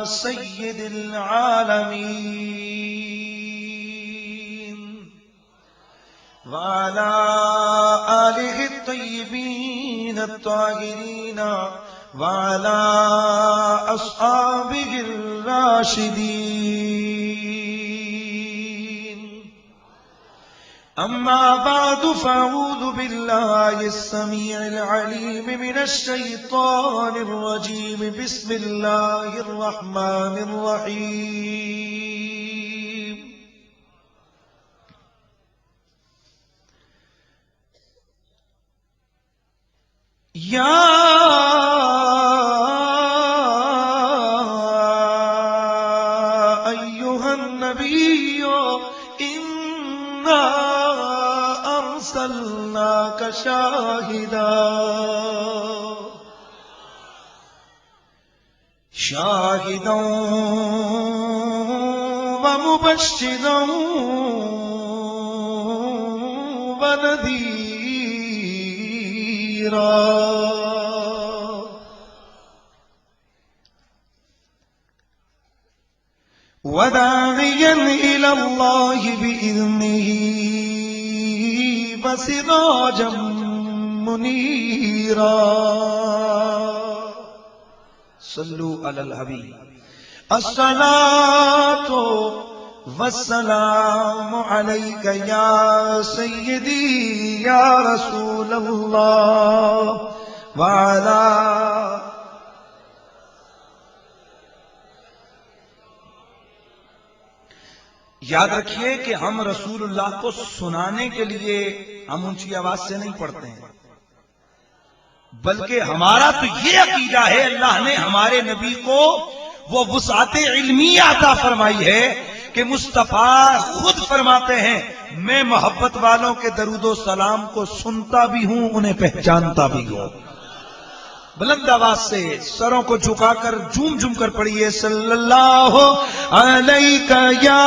سید العالمین وعلى آلہ الطیبین الطاہرین وعلى اصحابہ الراشدین اما بعد فاعوذ باللہ السمیع العلیم من الشیطان الرجیم بسم اللہ الرحمن الرحیم یا ایھا النبی انا ارسلناک شاہدا ومبشرا ونذیرا وداعیا الی اللہ بإذنہ وسراجا منیرا صلو علی الحبیب الصلاۃ والسلام علیک یا سیدی یا رسول اللہ وعلی یاد رکھیے کہ ہم رسول اللہ کو سنانے کے لیے ہم اونچی آواز سے نہیں پڑھتے ہیں، بلکہ ہمارا تو یہ عقیدہ ہے اللہ نے ہمارے نبی کو وہ وسعت علمیہ عطا فرمائی ہے کہ مصطفیٰ خود فرماتے ہیں میں محبت والوں کے درود و سلام کو سنتا بھی ہوں، انہیں پہچانتا بھی ہوں۔ بلند آواز سے سروں کو جھکا کر جھوم جھوم کر پڑھیے صلی اللہ علیہ یا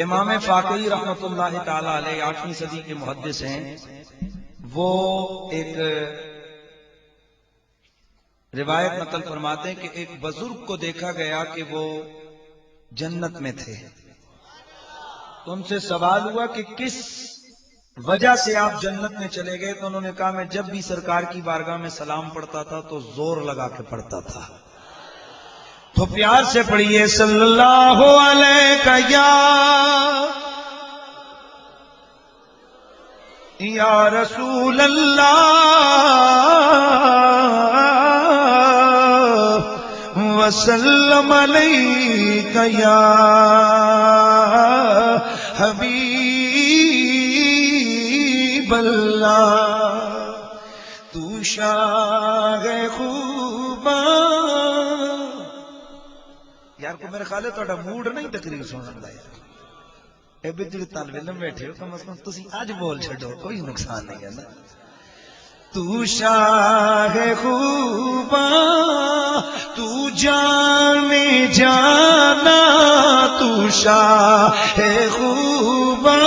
امام فاقہی رحمۃ اللہ تعالی علیہ 8ویں صدی کے محدث ہیں۔ وہ ایک روایت نقل فرماتے ہیں کہ ایک بزرگ کو دیکھا گیا کہ وہ جنت میں تھے، تو ان سے سوال ہوا کہ کس وجہ سے آپ جنت میں چلے گئے؟ تو انہوں نے کہا میں جب بھی سرکار کی بارگاہ میں سلام پڑھتا تھا تو زور لگا کے پڑھتا تھا۔ تو پیار سے پڑھیے صلی اللہ علیہ یا رسول اللہ وسلم علیک یا حبیب اللہ تو شاہ خوبا۔ یار کو میرے خیال ہے تو موڈ نہیں تقریر سننے دا یار، اے بھی جڑے طالب علم بیٹھے ہو کم از کم تسی اج بول چھڈو، کوئی نقصان نہیں ہے نا۔ تو شاہ خوبا تو جانے جانا، تو شاہ خوبا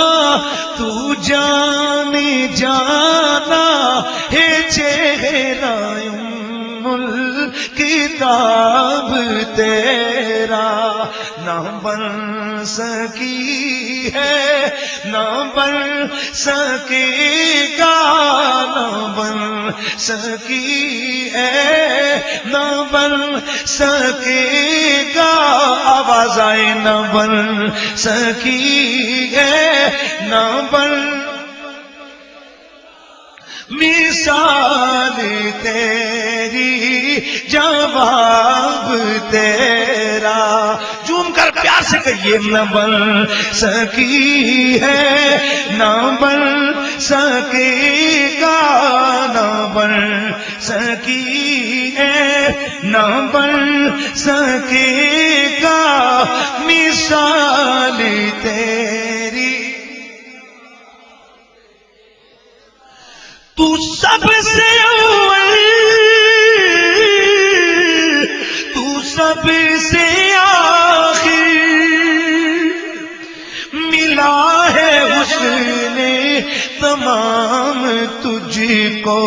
تو جانے جانا ہے چہرہ کتاب تیرا، نہ بن سکی ہے نہ بن سکے گا، نہ بن سکی ہے نہ بن سکے گا، آواز آئے نہ بن سکی ہے نہ بن مثال تیری جواب تیرا، جھوم کر پیار سے کہیے نہ بن سکی ہے نہ بن سکے گا، نہ بن سکی ہے نہ بن سکے گا، مثال تیری تو سب سے اول تو سب سے آخر نے تمام تجھ کو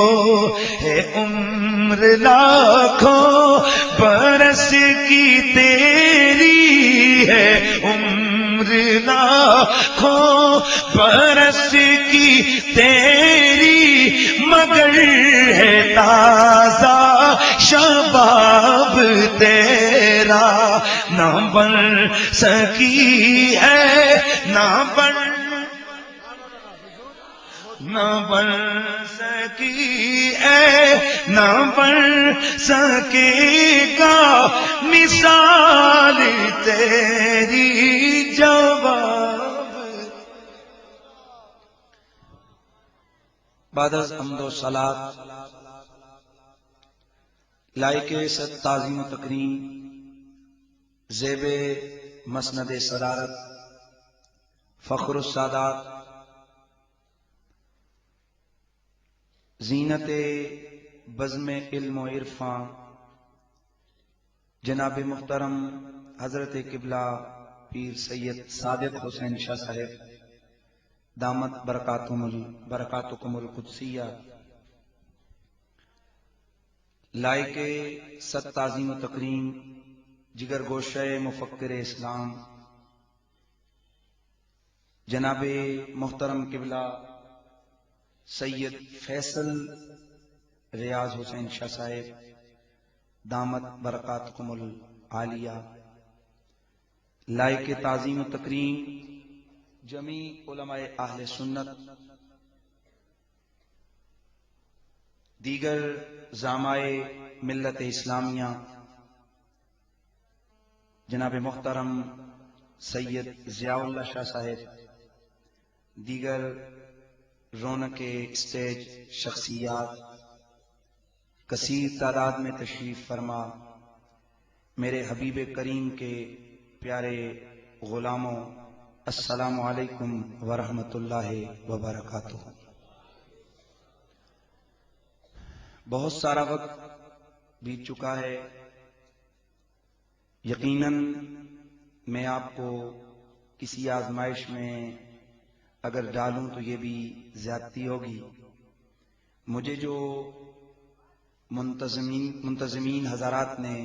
ہے عمر لاکھوں برس کی تیری ہے عمر لاکھوں برس کی تیری مگر ہے تازہ شباب تیرا نہ بن سکی ہے نہ بن سکی ہے نہ بن سکے گا مثال تیری جواب بعد از حمد و صلات لائق ست تعظیم و تکریم زیب مسند صدارت فخر السادات زینت بزم علم و عرفان جناب محترم حضرت قبلہ پیر سید صادق حسین شاہ صاحب دامت برکاتکم القدسیہ لائق ست تعظیم و تکریم جگر گوشہ مفکر اسلام جناب محترم قبلہ سید فیصل ریاض حسین شاہ صاحب دامت برکاتکم العالیہ لائق تعظیم و تکریم جمیع علماء اہل سنت دیگر زعمائے ملت اسلامیہ جناب محترم سید ضیاء اللہ شاہ صاحب دیگر رونق اسٹیج شخصیات کثیر تعداد میں تشریف فرما میرے حبیب کریم کے پیارے غلاموں السلام علیکم ورحمۃ اللہ وبرکاتہ۔ بہت سارا وقت بیت چکا ہے، یقیناً میں آپ کو کسی آزمائش میں اگر ڈالوں تو یہ بھی زیادتی ہوگی۔ مجھے جو منتظمین حضرات نے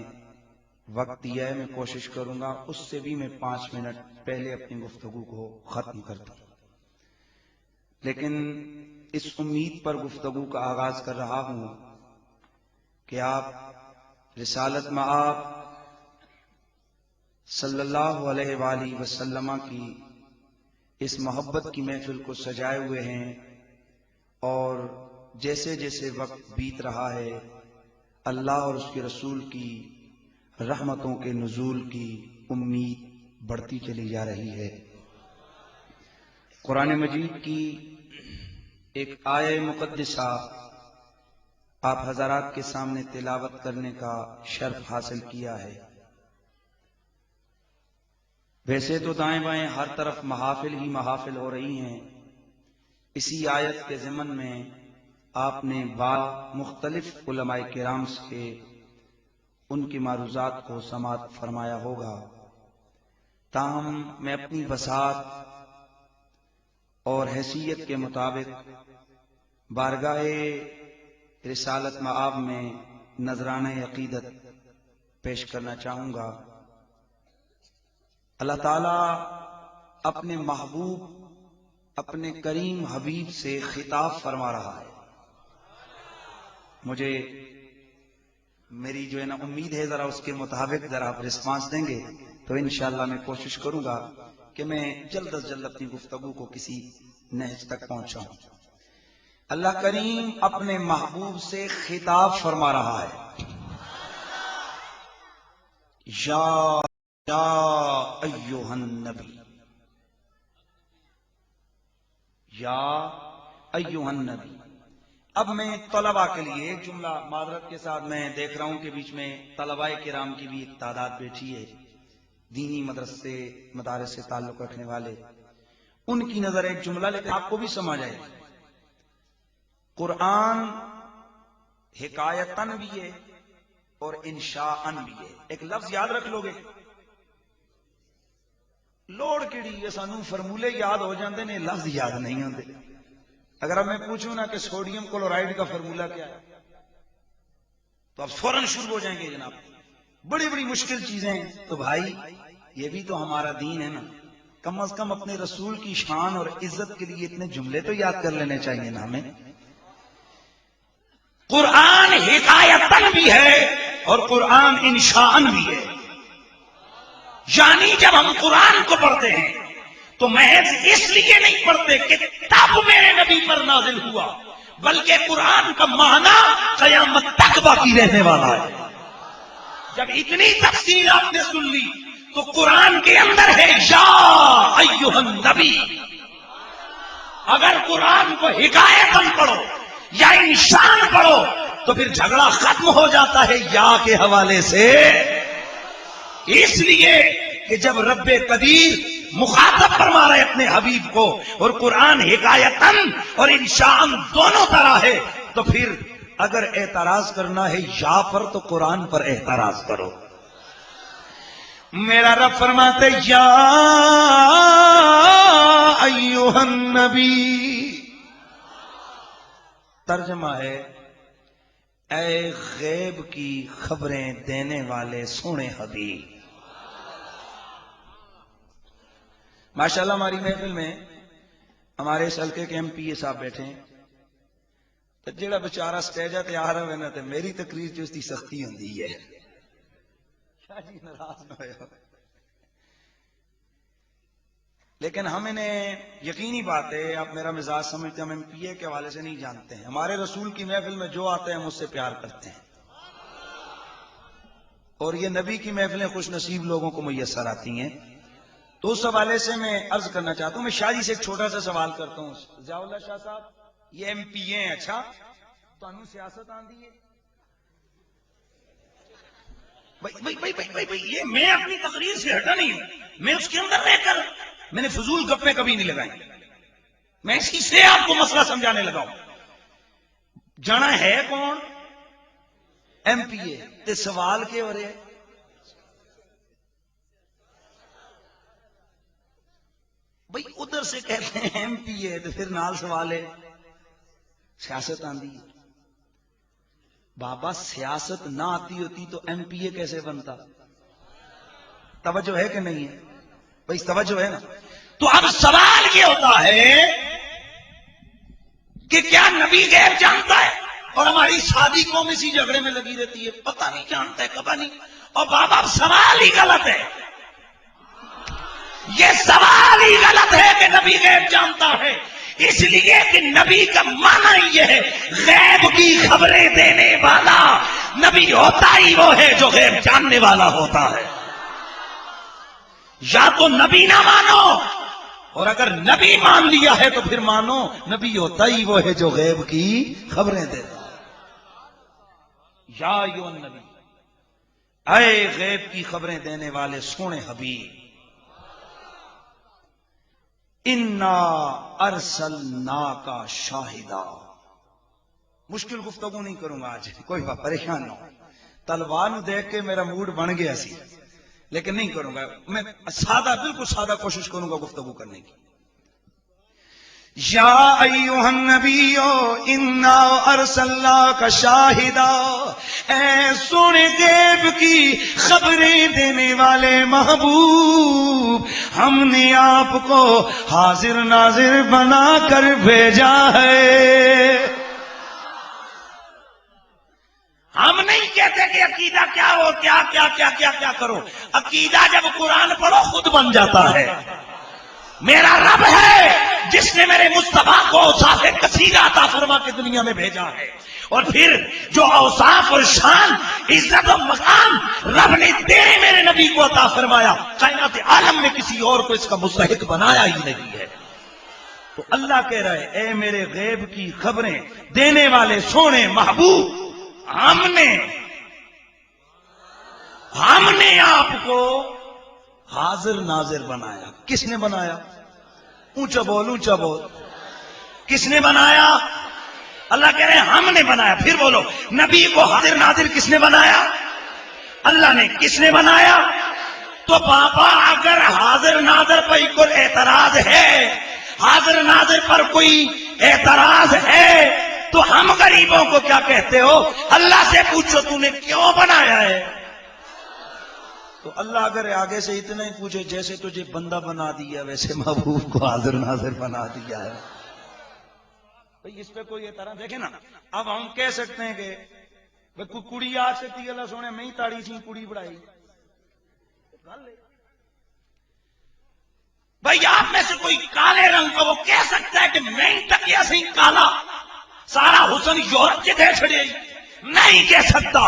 وقت دیا ہے میں کوشش کروں گا اس سے بھی میں 5 منٹ پہلے اپنی گفتگو کو ختم کر دوں، لیکن اس امید پر گفتگو کا آغاز کر رہا ہوں کہ آپ رسالت مآب صلی اللہ علیہ وآلہ وسلم کی اس محبت کی محفل کو سجائے ہوئے ہیں، اور جیسے جیسے وقت بیت رہا ہے اللہ اور اس کے رسول کی رحمتوں کے نزول کی امید بڑھتی چلی جا رہی ہے۔ قرآن مجید کی ایک آیہ مقدسہ آپ حضرات کے سامنے تلاوت کرنے کا شرف حاصل کیا ہے۔ ویسے تو دائیں بائیں ہر طرف محافل ہی محافل ہو رہی ہیں، اسی آیت کے ضمن میں آپ نے بعض مختلف علماء کرام سے ان کی معروضات کو سماعت فرمایا ہوگا، تاہم میں اپنی وسعت اور حیثیت کے مطابق بارگاہ رسالت مآب میں نذرانہ عقیدت پیش کرنا چاہوں گا۔ اللہ تعالیٰ اپنے محبوب اپنے کریم حبیب سے خطاب فرما رہا ہے۔ مجھے میری جو ہے نا امید ہے ذرا اس کے مطابق ذرا آپ رسپانس دیں گے تو انشاءاللہ میں کوشش کروں گا کہ میں جلد از جلد اپنی گفتگو کو کسی نہج تک پہنچاؤں۔ اللہ کریم اپنے محبوب سے خطاب فرما رہا ہے، یا ایھا النبی، یا ایھا النبی۔ اب میں طلباء کے لیے ایک جملہ معذرت کے ساتھ میں دیکھ رہا ہوں کہ بیچ میں طلباء کرام کی بھی ایک تعداد بیٹھی ہے، دینی مدرسے مدارس سے تعلق رکھنے والے، ان کی نظر ایک جملہ لیکن آپ کو بھی سمجھ آئے۔ قرآن حکایتن بھی ہے اور انشاءن بھی ہے۔ ایک لفظ یاد رکھ لو گے، لوڑ کیڑی ہے سانو فرمولے یاد ہو جاندے نے لفظ یاد نہیں ہوندے اگر اب میں پوچھوں نا کہ سوڈیم کلورائڈ کا فرمولا کیا ہے تو آپ فوراً شروع ہو جائیں گے جناب بڑی بڑی مشکل چیزیں ہیں تو بھائی یہ بھی تو ہمارا دین ہے نا کم از کم اپنے رسول کی شان اور عزت کے لیے اتنے جملے تو یاد کر لینے چاہیے نا ہمیں قرآن حکایتن بھی ہے اور قرآن انشاءن بھی ہے یعنی جب ہم قرآن کو پڑھتے ہیں تو محض اس لیے نہیں پڑھتے کہ تب میرے نبی پر نازل ہوا بلکہ قرآن کا معنی قیامت تک باقی رہنے والا ہے جب اتنی تفصیل آپ نے سن لی تو قرآن کے اندر ہے یا ایھا النبی اگر قرآن کو حکایتاً پڑھو یا انشان پڑھو تو پھر جھگڑا ختم ہو جاتا ہے یا کے حوالے سے اس لیے کہ جب رب قدیر مخاطب فرما رہے اپنے حبیب کو اور قرآن حکایتاً اور انشاء دونوں طرح ہے تو پھر اگر اعتراض کرنا ہے یا پر تو قرآن پر اعتراض کرو میرا رب فرماتے یا ایھا النبی ترجمہ ہے اے غیب کی خبریں دینے والے سونے حبیب ماشاءاللہ ہماری محفل میں ہمارے اس حلقے کے MP صاحب بیٹھے ہیں تو جڑا بیچارہ سٹیجا تیار ہوئے نا تو میری تقریر جو اس کی سختی ہوندی ہے کیا جی ناراض نہ ہو لیکن ہم انہیں یقینی بات ہے آپ میرا مزاج سمجھتے ہیں ہم MPA کے حوالے سے نہیں جانتے ہیں ہمارے رسول کی محفل میں جو آتے ہیں ہم اس سے پیار کرتے ہیں اور یہ نبی کی محفلیں خوش نصیب لوگوں کو میسر آتی ہیں تو اس حوالے سے میں عرض کرنا چاہتا ہوں میں شاہ جی سے ایک چھوٹا سا سوال کرتا ہوں ضیاء اللہ شاہ صاحب یہ MPA ہیں اچھا تو انہوں سیاست آندی ہے بھائی یہ میں اپنی تقریر سے ہٹا نہیں ہوں میں اس کے اندر رہ کر میں نے فضول گپیں کبھی نہیں لگائی میں اسی سے آپ کو مسئلہ سمجھانے لگا ہوں جانا ہے کون MPA تے سوال کے ہو رہے بھائی ادھر سے کہتے ہیں MPA تو پھر نال سوال ہے سیاست آندی ہے بابا سیاست نہ آتی ہوتی تو MPA کیسے بنتا توجہ ہے کہ نہیں ہے بھائی توجہ ہے نا تو اب سوال یہ ہوتا ہے کہ کیا نبی غیب جانتا ہے اور ہماری شادی قوم اسی جھگڑے میں لگی رہتی ہے پتہ نہیں جانتا ہے کبھی نہیں اور بابا سوال ہی غلط ہے یہ سوال ہی غلط ہے کہ نبی غیب جانتا ہے اس لیے کہ نبی کا معنی یہ ہے غیب کی خبریں دینے والا نبی ہوتا ہی وہ ہے جو غیب جاننے والا ہوتا ہے یا تو نبی نہ مانو اور اگر نبی مان لیا ہے تو پھر مانو نبی ہوتا ہی وہ ہے جو غیب کی خبریں دیتا ہے یا ایھا النبی اے غیب کی خبریں دینے والے سونے حبیب انا ارسلناک شاہدا مشکل گفتگو نہیں کروں گا آج کوئی بات پریشان نہ ہو تلوار نو دیکھ کے میرا موڈ بن گیا سی لیکن نہیں کروں گا میں سادہ بالکل سادہ کوشش کروں گا گفتگو کرنے کی یا ایھا النبی انا ارسلناک شاہدا اے سونے غیب کی خبریں دینے والے محبوب ہم نے آپ کو حاضر ناظر بنا کر بھیجا ہے ہم نہیں کہتے کہ عقیدہ کیا ہو کیا کیا کیا کیا کیا کرو عقیدہ جب قرآن پڑھو خود بن جاتا ہے میرا رب ہے جس نے میرے مصطفیٰ کو اوصاف کثیرہ عطا فرما کے دنیا میں بھیجا ہے اور پھر جو اوصاف اور شان عزت و مقام رب نے تیرے میرے نبی کو عطا فرمایا کائنات عالم میں کسی اور کو اس کا مستحق بنایا ہی نہیں ہے تو اللہ کہہ رہے اے میرے غیب کی خبریں دینے والے سونے محبوب ہم نے آپ کو حاضر ناظر بنایا کس نے بنایا اونچا بول کس نے بنایا اللہ کہہ رہے ہیں ہم نے بنایا پھر بولو نبی کو حاضر ناظر کس نے بنایا اللہ نے کس نے بنایا تو بابا اگر حاضر ناظر پر کوئی اعتراض ہے، حاضر ناظر پر کوئی اعتراض ہے تو ہم غریبوں کو کیا کہتے ہو؟ اللہ سے پوچھو تو نے کیوں بنایا ہے؟ تو اللہ اگر آگے سے اتنا ہی پوچھے جیسے تجھے بندہ بنا دیا ویسے محبوب کو حاضر ناظر بنا دیا ہے، بھئی اس پہ کوئی اعتراض دیکھیں نا. اب ہم کہہ سکتے ہیں کہ کوئی کڑی آ سکتی ہے، اللہ سونے میں ہی تاڑی سی کڑی بڑھائی. بھائی آپ میں سے کوئی کالے رنگ کا وہ کہہ سکتا ہے کہ میں تکیا سی کالا سارا حسن یورپ کے دے چھڑے؟ نہیں کہہ سکتا،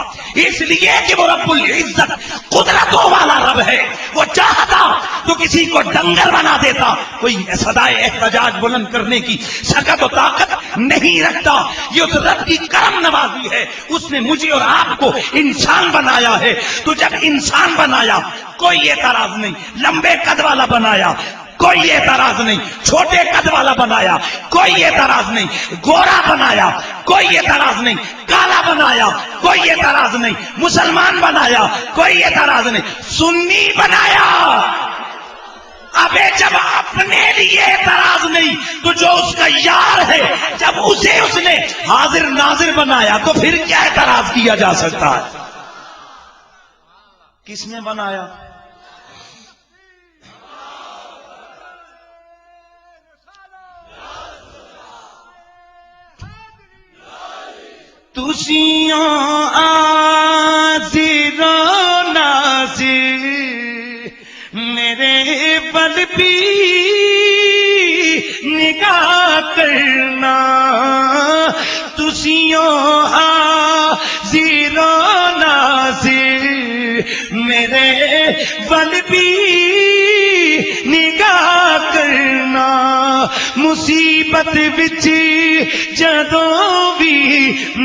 اس لیے کہ وہ رب العزت قدرتوں والا رب ہے. وہ چاہتا تو کسی کو ڈنگر بنا دیتا. کوئی صدائے احتجاج بلند کرنے کی سکت و طاقت نہیں رکھتا. یہ اس رب کی کرم نوازی ہے، اس نے مجھے اور آپ کو انسان بنایا ہے. تو جب انسان بنایا کوئی اعتراض نہیں، لمبے قد والا بنایا کوئی اعتراض نہیں، چھوٹے قد والا بنایا کوئی اعتراض نہیں، گورا بنایا کوئی اعتراض نہیں، کالا بنایا کوئی اعتراض نہیں، مسلمان بنایا کوئی اعتراض نہیں، سنی بنایا. ابے جب اپنے لیے اعتراض نہیں تو جو اس کا یار ہے جب اسے اس نے حاضر ناظر بنایا تو پھر کیا اعتراض کیا جا سکتا ہے؟ کس نے بنایا؟ تسیوں آزیر و نازر میرے بل بھی نگاہ کرنا. تسیوں آزیر و نازر میرے بل بھی نگاہ کرنا. مصیبت بچ جدوں بھی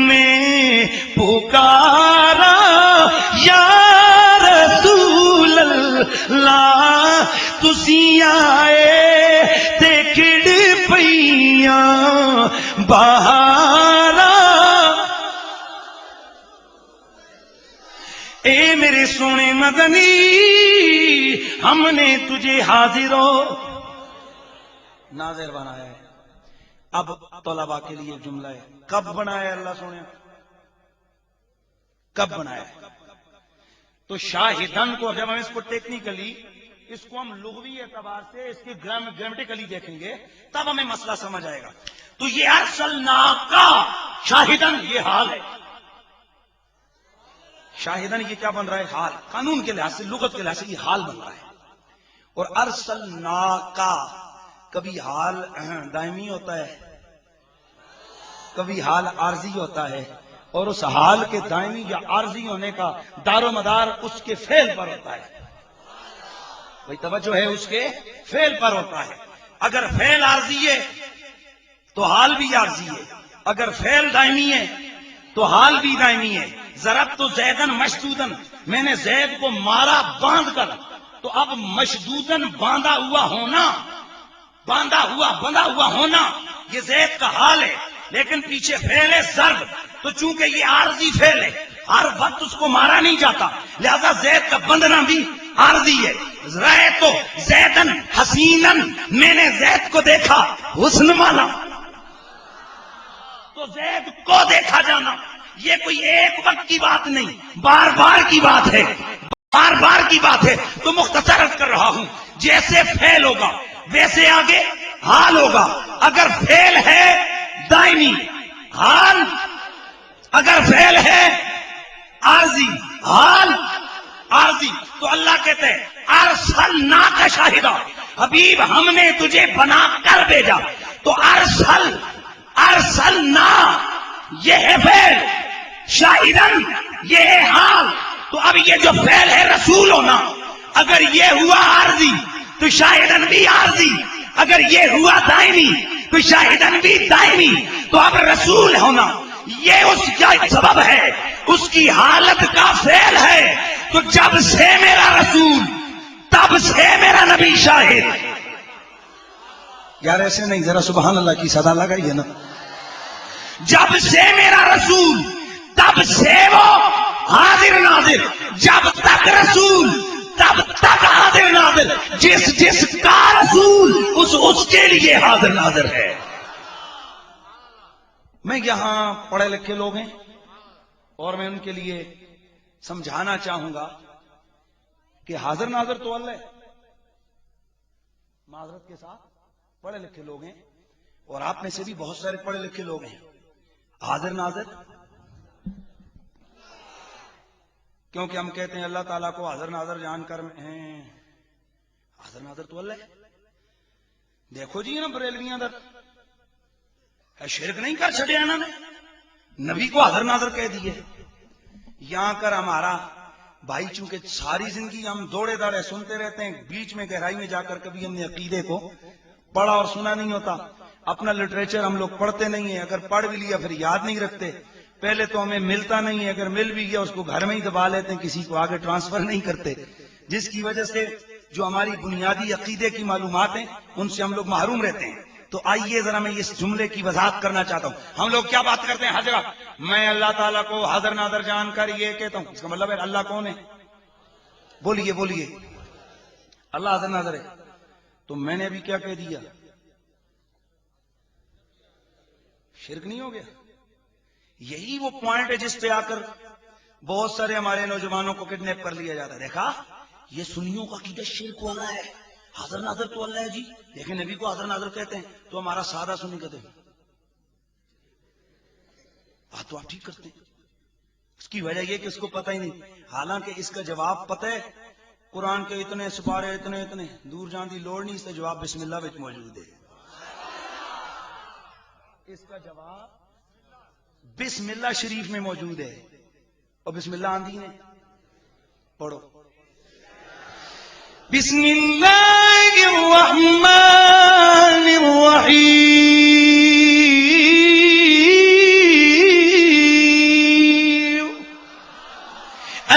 میں پکارا یا رسول اللہ تسی آئے تے کھڑ پئیاں بہارا. اے میرے سونے مدنی ہم نے تجھے حاضر و ناظر بنایا ہے. اب طلباء کے لیے جملہ ہے، کب بنایا اللہ سونے؟ کب بنایا؟ تو شاہدن کو جب ہم اس کو ٹیکنیکلی اس کو ہم لغوی اعتبار سے اس کی گرامیٹیکلی دیکھیں گے تب ہمیں مسئلہ سمجھ آئے گا. تو یہ ارسلناک شاہدن یہ حال ہے. شاہدن یہ کیا بن رہا ہے؟ حال. قانون کے لحاظ سے لغت کے لحاظ سے یہ حال بن رہا ہے. اور ارسلناک کبھی حال دائمی ہوتا ہے، کبھی حال عارضی ہوتا ہے، اور اس حال کے دائمی یا عارضی ہونے کا دار و مدار اس کے فعل پر ہوتا ہے. بھئی توجہ ہے، اس کے فعل پر ہوتا ہے. اگر فعل عارضی ہے تو حال بھی عارضی ہے، اگر فعل دائمی ہے تو حال بھی دائمی ہے. ضربت تو زیدن مشدودن، میں نے زید کو مارا باندھ کر. تو اب مشدودن باندھا ہوا ہونا، باندھا ہوا بندھا ہوا ہونا یہ زید کا حال ہے، لیکن پیچھے فعل ہے ضرب. تو چونکہ یہ عارضی فعل ہے، ہر وقت اس کو مارا نہیں جاتا، لہذا زید کا بندھنا بھی عارضی ہے. رہے تو زیدن حسینن، میں نے زید کو دیکھا حسن مانا. تو زید کو دیکھا جانا یہ کوئی ایک وقت کی بات نہیں، بار بار کی بات ہے، بار بار کی بات ہے. تو مختصر عرض کر رہا ہوں، جیسے فعل ہوگا ویسے آگے حال ہوگا. اگر فعل ہے دائمی حال، اگر فعل ہے عارضی حال عارضی. تو اللہ کہتے ہیں ارسلناک شاہدا، حبیب ہم نے تجھے بنا کر بھیجا. تو ارسلنا یہ ہے فعل، شاہدن یہ ہے حال. تو اب یہ جو فعل ہے رسول ہونا، اگر یہ ہوا عارضی تو شاہدن بھی عارضی، اگر یہ ہوا دائمی تو شاہدن بھی دائمی. تو اب رسول ہونا یہ اس کا سبب ہے، اس کی حالت کا فعل ہے. تو جب سے میرا رسول تب سے میرا نبی شاہد. یار ایسے نہیں، ذرا سبحان اللہ کی صدا لگائیے نا. جب سے میرا رسول تب سے وہ حاضر ناظر. جب تک رسول تب تک حاضر ناظر جس کا رسول اس کے لیے حاضر ناظر ہے. میں یہاں پڑھے لکھے لوگ ہیں اور میں ان کے لیے سمجھانا چاہوں گا کہ حاضر ناظر تو اللہ ہے. معذرت کے ساتھ پڑھے لکھے لوگ ہیں اور آپ میں سے بھی بہت سارے پڑھے لکھے لوگ ہیں. حاضر ناظر کیونکہ ہم کہتے ہیں اللہ تعالیٰ کو حاضر ناظر جان کر ہیں. حاضر ناظر تو اللہ ہے. دیکھو جی نا بریلویاں در شرک نہیں کر چھڑے انہوں نے نبی کو حاضر ناظر کہہ دیے. یہاں کر ہمارا بھائی چونکہ ساری زندگی ہم دوڑے داڑے سنتے رہتے ہیں, بیچ میں گہرائی میں جا کر کبھی ہم نے عقیدے کو پڑھا اور سنا نہیں ہوتا. اپنا لٹریچر ہم لوگ پڑھتے نہیں ہیں, اگر پڑھ بھی لیا پھر یاد نہیں رکھتے. پہلے تو ہمیں ملتا نہیں ہے, اگر مل بھی گیا اس کو گھر میں ہی دبا لیتے ہیں, کسی کو آگے ٹرانسفر نہیں کرتے, جس کی وجہ سے جو ہماری بنیادی عقیدے کی معلومات ہیں ان سے ہم لوگ محروم رہتے ہیں. تو آئیے ذرا میں اس جملے کی وضاحت کرنا چاہتا ہوں. ہم لوگ کیا بات کرتے ہیں ہر جگہ, میں اللہ تعالیٰ کو حاضر ناظر جان کر یہ کہتا ہوں. اس کا مطلب ہے اللہ کون ہے؟ بولیے بولیے. اللہ حاضر ناظر ہے. تو میں نے ابھی کیا کہہ دیا؟ شرک نہیں ہو گیا؟ یہی وہ پوائنٹ ہے جس پہ آ کر بہت سارے ہمارے نوجوانوں کو کڈنیپ کر لیا جاتا ہے. دیکھا یہ سنیوں کا عقیدہ شرک ہو رہا ہے, حاضر ناظر تو اللہ ہے جی, لیکن نبی کو حاضر ناظر کہتے ہیں. تو ہمارا سادہ سنی کہتے ہیں بات تو آپ ٹھیک کرتے ہیں. اس کی وجہ یہ کہ اس کو پتہ ہی نہیں, حالانکہ اس کا جواب پتہ ہے. قرآن کے اتنے سپارے اتنے دور جان دی لوڑ نہیں, اس کا جواب بسم اللہ وچ موجود ہے. اس کا جواب بسم اللہ شریف میں موجود ہے. اور بسم اللہ آندھی نے پڑھو. بسم اللہ الرحمن الرحیم.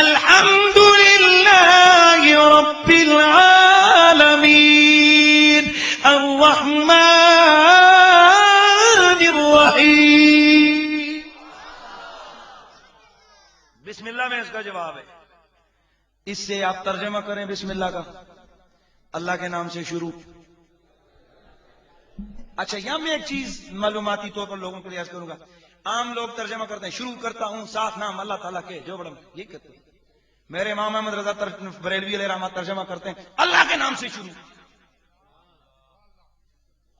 الحمد للہ رب العالمین الرحمن الرحیم. بسم اللہ میں اس کا جواب ہے. اس سے آپ ترجمہ کریں بسم اللہ کا, اللہ کے نام سے شروع. اچھا یہاں میں ایک چیز معلوماتی طور پر لوگوں کو ریاض کروں گا. عام لوگ ترجمہ کرتے ہیں شروع کرتا ہوں ساتھ نام اللہ تعالیٰ کے جو بڑا, یہ کہتے ہیں. میرے امام احمد رضا بریلوی علیہ رحمۃ ترجمہ کرتے ہیں اللہ کے نام سے شروع.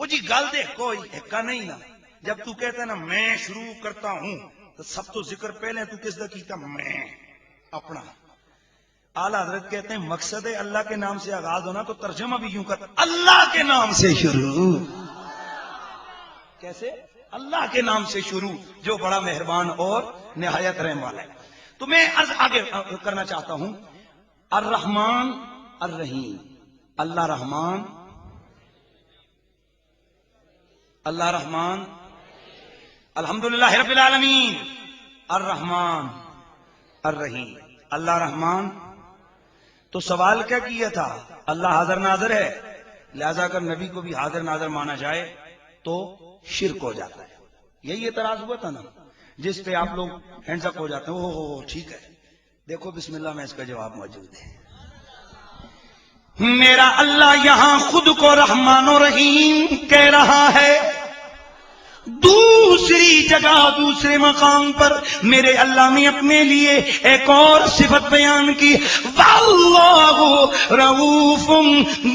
وہ جی گل دے کوئی ایکا نہیں نا. جب تو کہتا ہے نا میں شروع کرتا ہوں تو سب تو ذکر پہلے تو کس دا کیتا, میں اپنا. اعلیٰ حضرت کہتے ہیں مقصد ہے اللہ کے نام سے آغاز ہونا, تو ترجمہ بھی یوں کرتا اللہ کے نام سے شروع. کیسے؟ اللہ کے نام سے شروع جو بڑا مہربان اور نہایت رحم والا ہے. تو میں عرض آگے کرنا چاہتا ہوں. الرحمن الرحیم. اللہ رحمان, اللہ رحمان. الحمدللہ رب العالمین الرحمن الرحیم. اللہ رحمان. تو سوال کیا کیا تھا؟ اللہ حاضر ناظر ہے, لہذا اگر نبی کو بھی حاضر ناظر مانا جائے تو شرک ہو جاتا ہے. یہی اعتراض ہوا تھا نا, جس پہ آپ لوگ ہینڈز اپ ہو جاتے ہیں. اوہ ٹھیک ہے, دیکھو بسم اللہ میں اس کا جواب موجود ہے. میرا اللہ یہاں خود کو رحمان و رحیم کہہ رہا ہے. دوسری جگہ دوسرے مقام پر میرے اللہ نے اپنے لیے ایک اور صفت بیان کی, واللہ رؤوف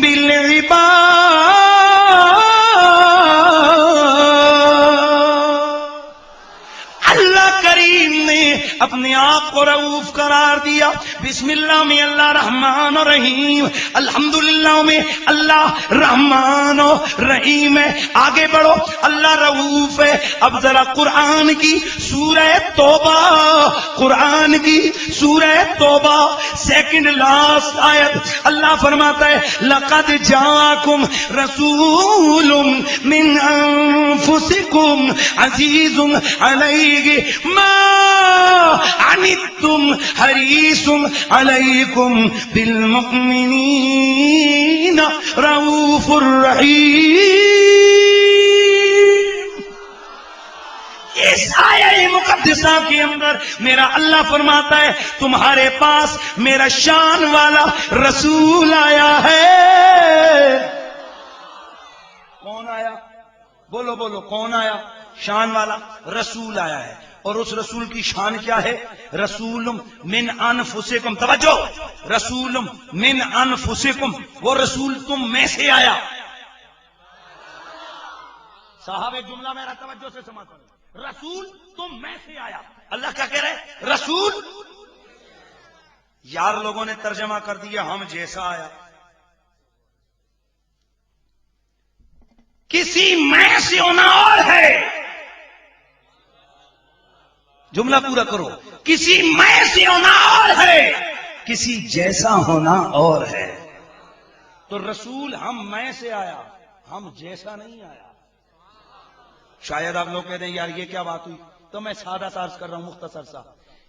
بالعباد. اللہ کریم نے اپنے آپ کو رؤوف قرار دیا. بسم اللہ میں اللہ رحمان و رحیم, الحمدللہ میں اللہ رحمان و رحیم ہے. آگے بڑھو, اللہ رؤوف ہے. اب ذرا قرآن کی سورہ توبہ, قرآن کی سورہ توبہ سیکنڈ لاسٹ آیت, اللہ فرماتا ہے لقد جاءکم رسول من انفسکم عزیز علیہ ما عنتم حریص علیکم بالمؤمنین رؤوف الرحیم. اس آیہ مقدسہ معجزہ کے اندر میرا اللہ فرماتا ہے تمہارے پاس میرا شان والا رسول آیا ہے. کون آیا؟ بولو بولو، کون آیا؟ شان والا رسول آیا ہے. اور اس رسول کی شان کیا ہے؟ رسول من انفسکم. توجہ، رسول من انفسکم، وہ رسول تم میں سے آیا. صاحب ایک جملہ میرا توجہ سے سمجھ کرو، رسول تم میں سے آیا. اللہ کیا کہہ رہے؟ رسول. یار لوگوں نے ترجمہ کر دیا ہم جیسا آیا. کسی میں سے ہونا اور ہے. جملہ پورا کرو. کسی میں سے ہونا اور ہے، کسی جیسا ہونا اور ہے. تو رسول ہم میں سے آیا، ہم جیسا نہیں آیا. شاید آپ لوگ کہتے ہیں یار یہ کیا بات ہوئی، تو میں سادہ سارس کر رہا ہوں مختصر سا.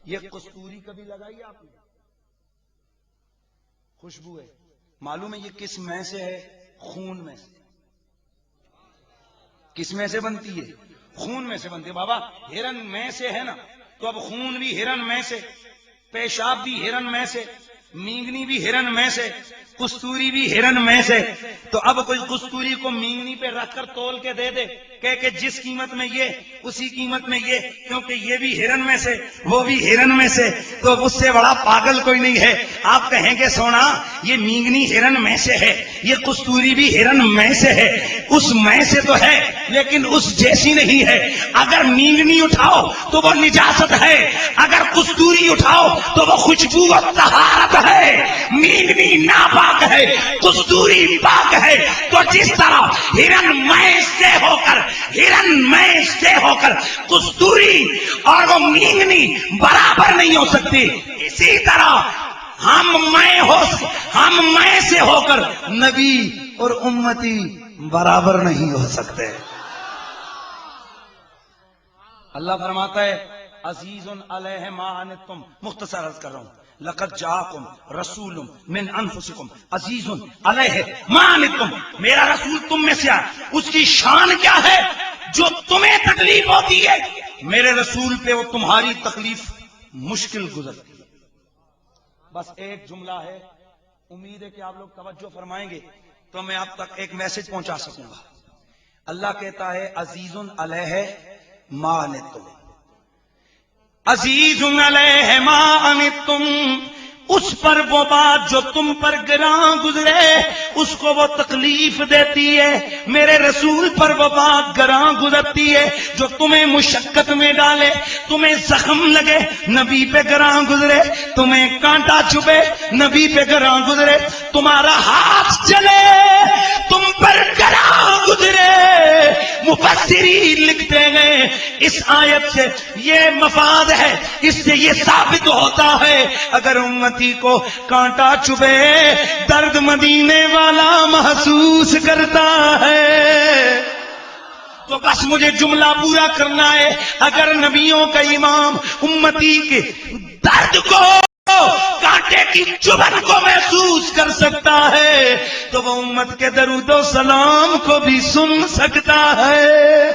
یہ کستوری کبھی لگائی آپ نے؟ خوشبو ہے، معلوم ہے یہ کس میں سے ہے؟ خون میں سے. کس میں سے بنتی ہے؟ خون میں سے بنتی ہے. بابا ہرن میں سے ہے نا، تو اب خون بھی ہرن میں سے، پیشاب بھی ہرن میں سے، مینگنی بھی ہرن میں سے، کستوری بھی ہرن میں سے. تو اب کوئی کستوری کو مینگنی پہ رکھ کر تول کے دے دے کہ جس قیمت میں یہ اسی قیمت میں یہ، کیونکہ یہ بھی ہرن میں سے وہ بھی ہرن میں سے، تو اس سے بڑا پاگل کوئی نہیں ہے. آپ کہیں گے سونا یہ مینگنی ہرن میں سے ہے، یہ کستوری بھی ہرن میں سے ہے. اس میں سے تو ہے لیکن اس جیسی نہیں ہے. اگر مینگنی اٹھاؤ تو وہ نجاست ہے، اگر کستوری اٹھاؤ تو وہ خوشبو و طہارت ہے. مینگنی ناپاک ہے، کستوری پاک ہے. تو جس طرح ہرن میں سے ہو کر، ہرن میں سے ہو کر کستوری اور وہ مینگنی برابر نہیں ہو سکتی، اسی طرح ہم میں سے ہو کر نبی اور امتی برابر نہیں ہو سکتے. اللہ فرماتا ہے عزیز علیہ ما عنتم. مختصر عرض کر رہا ہوں، لقد جاءکم رسول من انفسکم عزیز علیہ ما عنتم. میرا رسول تم میں سے آیا. اس کی شان کیا ہے؟ جو تمہیں تکلیف ہوتی ہے میرے رسول پہ وہ تمہاری تکلیف مشکل گزرتی ہے. بس ایک جملہ ہے، امید ہے کہ آپ لوگ توجہ فرمائیں گے تو میں آپ تک ایک میسج پہنچا سکوں گا. اللہ کہتا ہے عزیز علیہ ما عنتم، عزیز علیہ ما عنتم. اس پر وہ بات جو تم پر گراں گزرے اس کو وہ تکلیف دیتی ہے. میرے رسول پر وہ بات گراں گزرتی ہے جو تمہیں مشقت میں ڈالے، تمہیں زخم لگے، نبی پہ گراں گزرے. تمہیں کانٹا چبھے، نبی پہ گراں گزرے. تمہارا ہاتھ چلے، تم پر گراں گزرے. مفسرین لکھتے ہیں اس آیت سے یہ مفاد ہے، اس سے یہ ثابت ہوتا ہے اگر امتی کو کانٹا چبھے درد مدینے والا محسوس کرتا ہے. تو بس مجھے جملہ پورا کرنا ہے. اگر نبیوں کا امام امتی کے درد کو، کانٹے کی چبھن کو محسوس کر سکتا ہے تو وہ امت کے درود و سلام کو بھی سن سکتا ہے.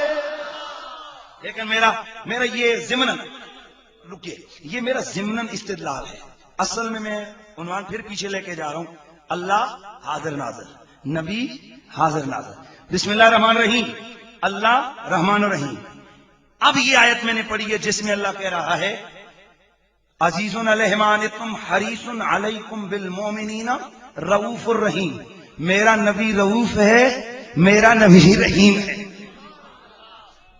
لیکن میرا یہ ضمن، رکیے، یہ میرا ضمن استدلال ہے. اصل میں عنوان پھر پیچھے لے کے جا رہا ہوں. اللہ حاضر ناظر، نبی حاضر ناظر. بسم اللہ الرحمن الرحیم. اللہ رحمان الرحیم. اب یہ آیت میں نے پڑھی ہے جس میں اللہ کہہ رہا ہے عزیز علیہ ما عنتم حریص علیکم بالمؤمنین رؤوف الرحیم. میرا نبی رؤوف ہے، میرا نبی رحیم ہے.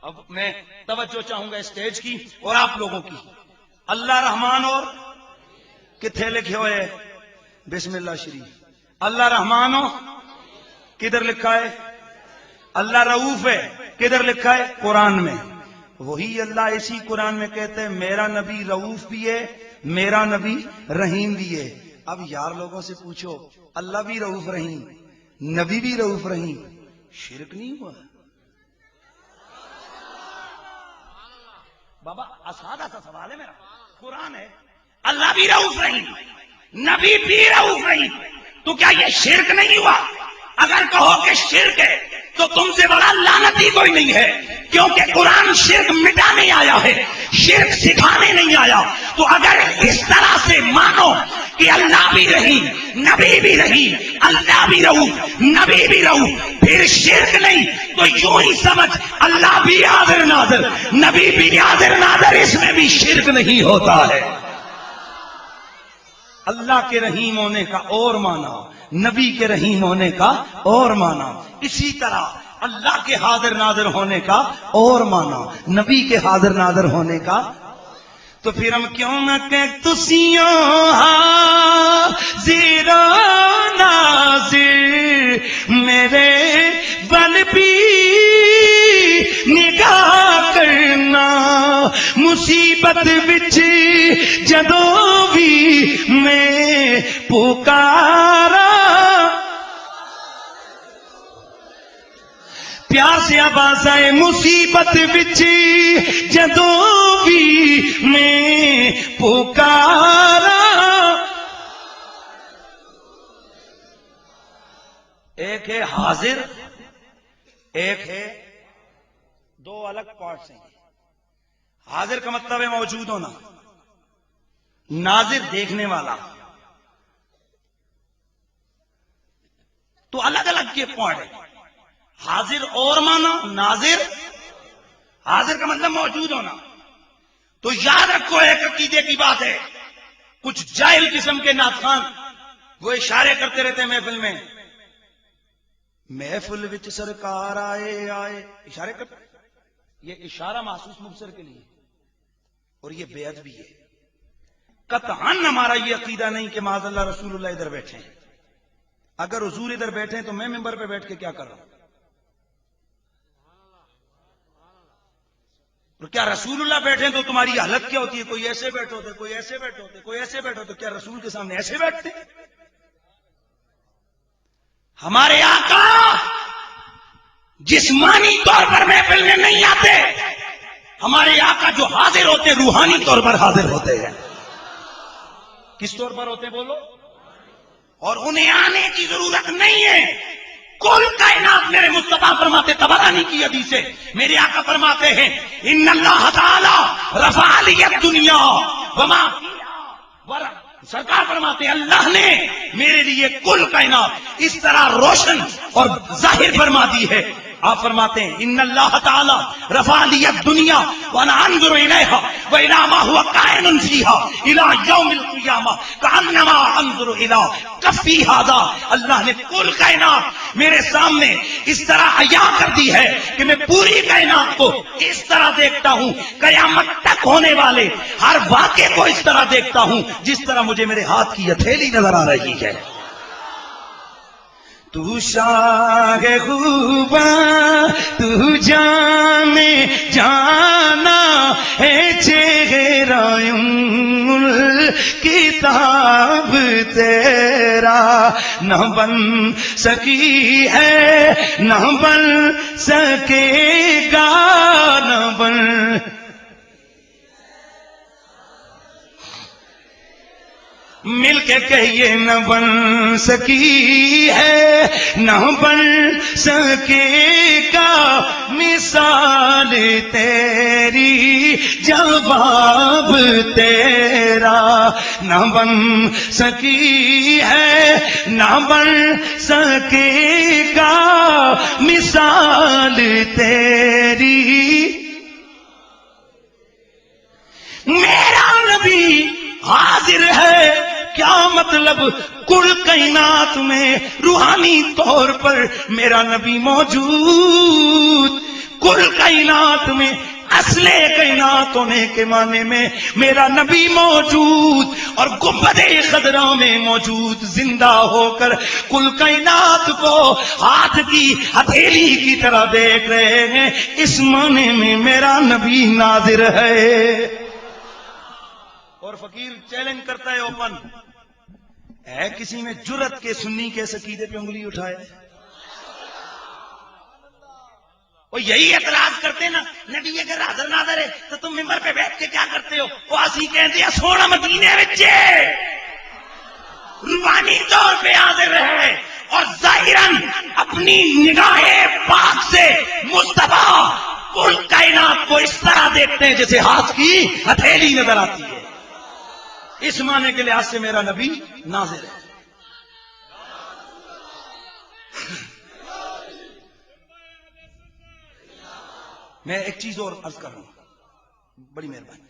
اب میں توجہ چاہوں گا اسٹیج کی اور آپ لوگوں کی. اللہ رحمان اور کتنے لکھے ہوئے؟ بسم اللہ شریف. اللہ رحمان ہو کدھر لکھا ہے؟ اللہ رؤوف ہے کدھر لکھا ہے؟ قرآن میں. وہی اللہ اسی قرآن میں کہتے ہیں میرا نبی رؤوف بھی ہے، میرا نبی رحیم بھی ہے. اب یار لوگوں سے پوچھو اللہ بھی رؤوف رحیم، نبی بھی رؤوف رحیم، شرک نہیں ہوا؟ بابا سادہ سا سوال ہے میرا. قرآن ہے اللہ بھی رؤوف رحیم، نبی بھی رؤوف رحیم، تو کیا یہ شرک نہیں ہوا؟ اگر کہو کہ شرک ہے تو تم سے بڑا لعنتی کوئی نہیں ہے، کیونکہ قرآن شرک مٹانے آیا ہے. شرک سکھانے نہیں آیا. تو اگر اس طرح سے مانو کہ اللہ بھی رہی نبی بھی رہی, اللہ بھی رہو نبی بھی رہو, پھر شرک نہیں تو یوں ہی سمجھ اللہ بھی حاضر ناظر نبی بھی حاضر ناظر, اس میں بھی شرک نہیں ہوتا ہے. اللہ کے رحیم ہونے کا اور مانا, نبی کے رحیم ہونے کا اور مانا. اسی طرح اللہ کے حاضر ناظر ہونے کا اور مانا, نبی کے حاضر ناظر ہونے کا. تو پھر ہم کیوں نہ کہ تسیوں حاضر ناظر میرے بل بھی نگاہ کرنا, مصیبت وچ جدوں بھی میں پکارا, پیار سے آواز آئے مصیبت وچ جدوں بھی میں پکارا. ایک ہے حاضر, ایک ہے, دو الگ پارٹس ہیں. حاضر کا مطلب ہے موجود ہونا, ناظر دیکھنے والا. تو الگ الگ کے پوائنٹ ہے. حاضر اور مانا, ناظر, حاضر کا مطلب موجود ہونا. تو یاد رکھو ایک عقیدے کی بات ہے, کچھ جاہل قسم کے ناطخان وہ اشارے کرتے رہتے ہیں محفل میں, محفل وچ سرکار آئے آئے, اشارے کرتے. یہ اشارہ محسوس مبصر کے لیے اور یہ بے ادبی ہے. قطعاً ہمارا یہ عقیدہ نہیں کہ معاذ اللہ رسول اللہ ادھر بیٹھے ہیں. اگر حضور ادھر بیٹھے ہیں تو میں ممبر پہ بیٹھ کے کیا کر رہا ہوں؟ اور کیا رسول اللہ بیٹھے ہیں تو تمہاری حالت کیا ہوتی ہے؟ کوئی ایسے بیٹھے ہوتے, کوئی ایسے بیٹھے ہوتے, کوئی ایسے بیٹھے ہوتے. کیا رسول کے سامنے ایسے بیٹھتے؟ ہمارے آقا جسمانی طور پر محفل میں نہیں آتے, ہمارے آقا جو حاضر ہوتے روحانی طور پر حاضر ہوتے ہیں. کس طور پر ہوتے بولو؟ اور انہیں آنے کی ضرورت نہیں ہے. کل کائنات میرے مصطفیٰ فرماتے, طبرانی کی حدیث ہے, میرے آقا فرماتے ہیں ان اللہ تعالی رفع لی الدنیا وما فیہا. سرکار فرماتے ہیں اللہ نے میرے لیے کل کائنات اس طرح روشن اور ظاہر فرما دی ہے. آپ فرماتے ہیں ان اللہ تعالی رفع لی الدنیا وانا انظر الیہا والى ما هو کائن فیہا الى یوم القیامہ کانما انظر الی کفی ھذا. اللہ نے کل کائنات میرے سامنے اس طرح عیاں کر دی ہے کہ میں پوری کائنات کو اس طرح دیکھتا ہوں, قیامت تک ہونے والے ہر واقعے کو اس طرح دیکھتا ہوں جس طرح مجھے میرے ہاتھ کی ہتھیلی نظر آ رہی ہے. تو شاہ خوباں تو جان جانا ہے چہرہ کتاب تیرا, نہ بن سکی ہے نہ بن سکے گا, نہ بن مل کے کہیے نہ بن سکی ہے نہ بن سکے گا, مثال تیری جواب تیرا, نہ بن سکی ہے نہ بن سکے گا, مثال تیری. میرا نبی حاضر ہے, کیا مطلب؟ کل کائنات میں روحانی طور پر میرا نبی موجود, کل کائنات میں اصل کائنات ہونے کے معنی میں میرا نبی موجود, اور گنبد خضرا میں موجود, زندہ ہو کر کل کائنات کو ہاتھ کی ہتھیلی کی طرح دیکھ رہے ہیں. اس معنی میں میرا نبی ناظر ہے. اور فقیر چیلنج کرتا ہے اوپن, ہے کسی میں جرت کے سنی کے عقیدے پہ انگلی اٹھائے؟ وہ یہی اعتراض کرتے نا, نبی اگر حاضر ناظر ہے تو تم ممبر پہ بیٹھ کے کیا کرتے ہو؟ وہ اسی کہتے ہیں سونا مدینے وچ روحانی طور پہ حاضر ہے اور ظاہراً اپنی نگاہ پاک سے مصطفیٰ کل کائنات کو اس طرح دیکھتے ہیں جیسے ہاتھ کی ہتھیلی نظر آتی ہے. اس معنی کے لحاظ سے میرا نبی ناظر ہے. میں ایک چیز اور عرض کر رہا ہوں، بڑی مہربانی،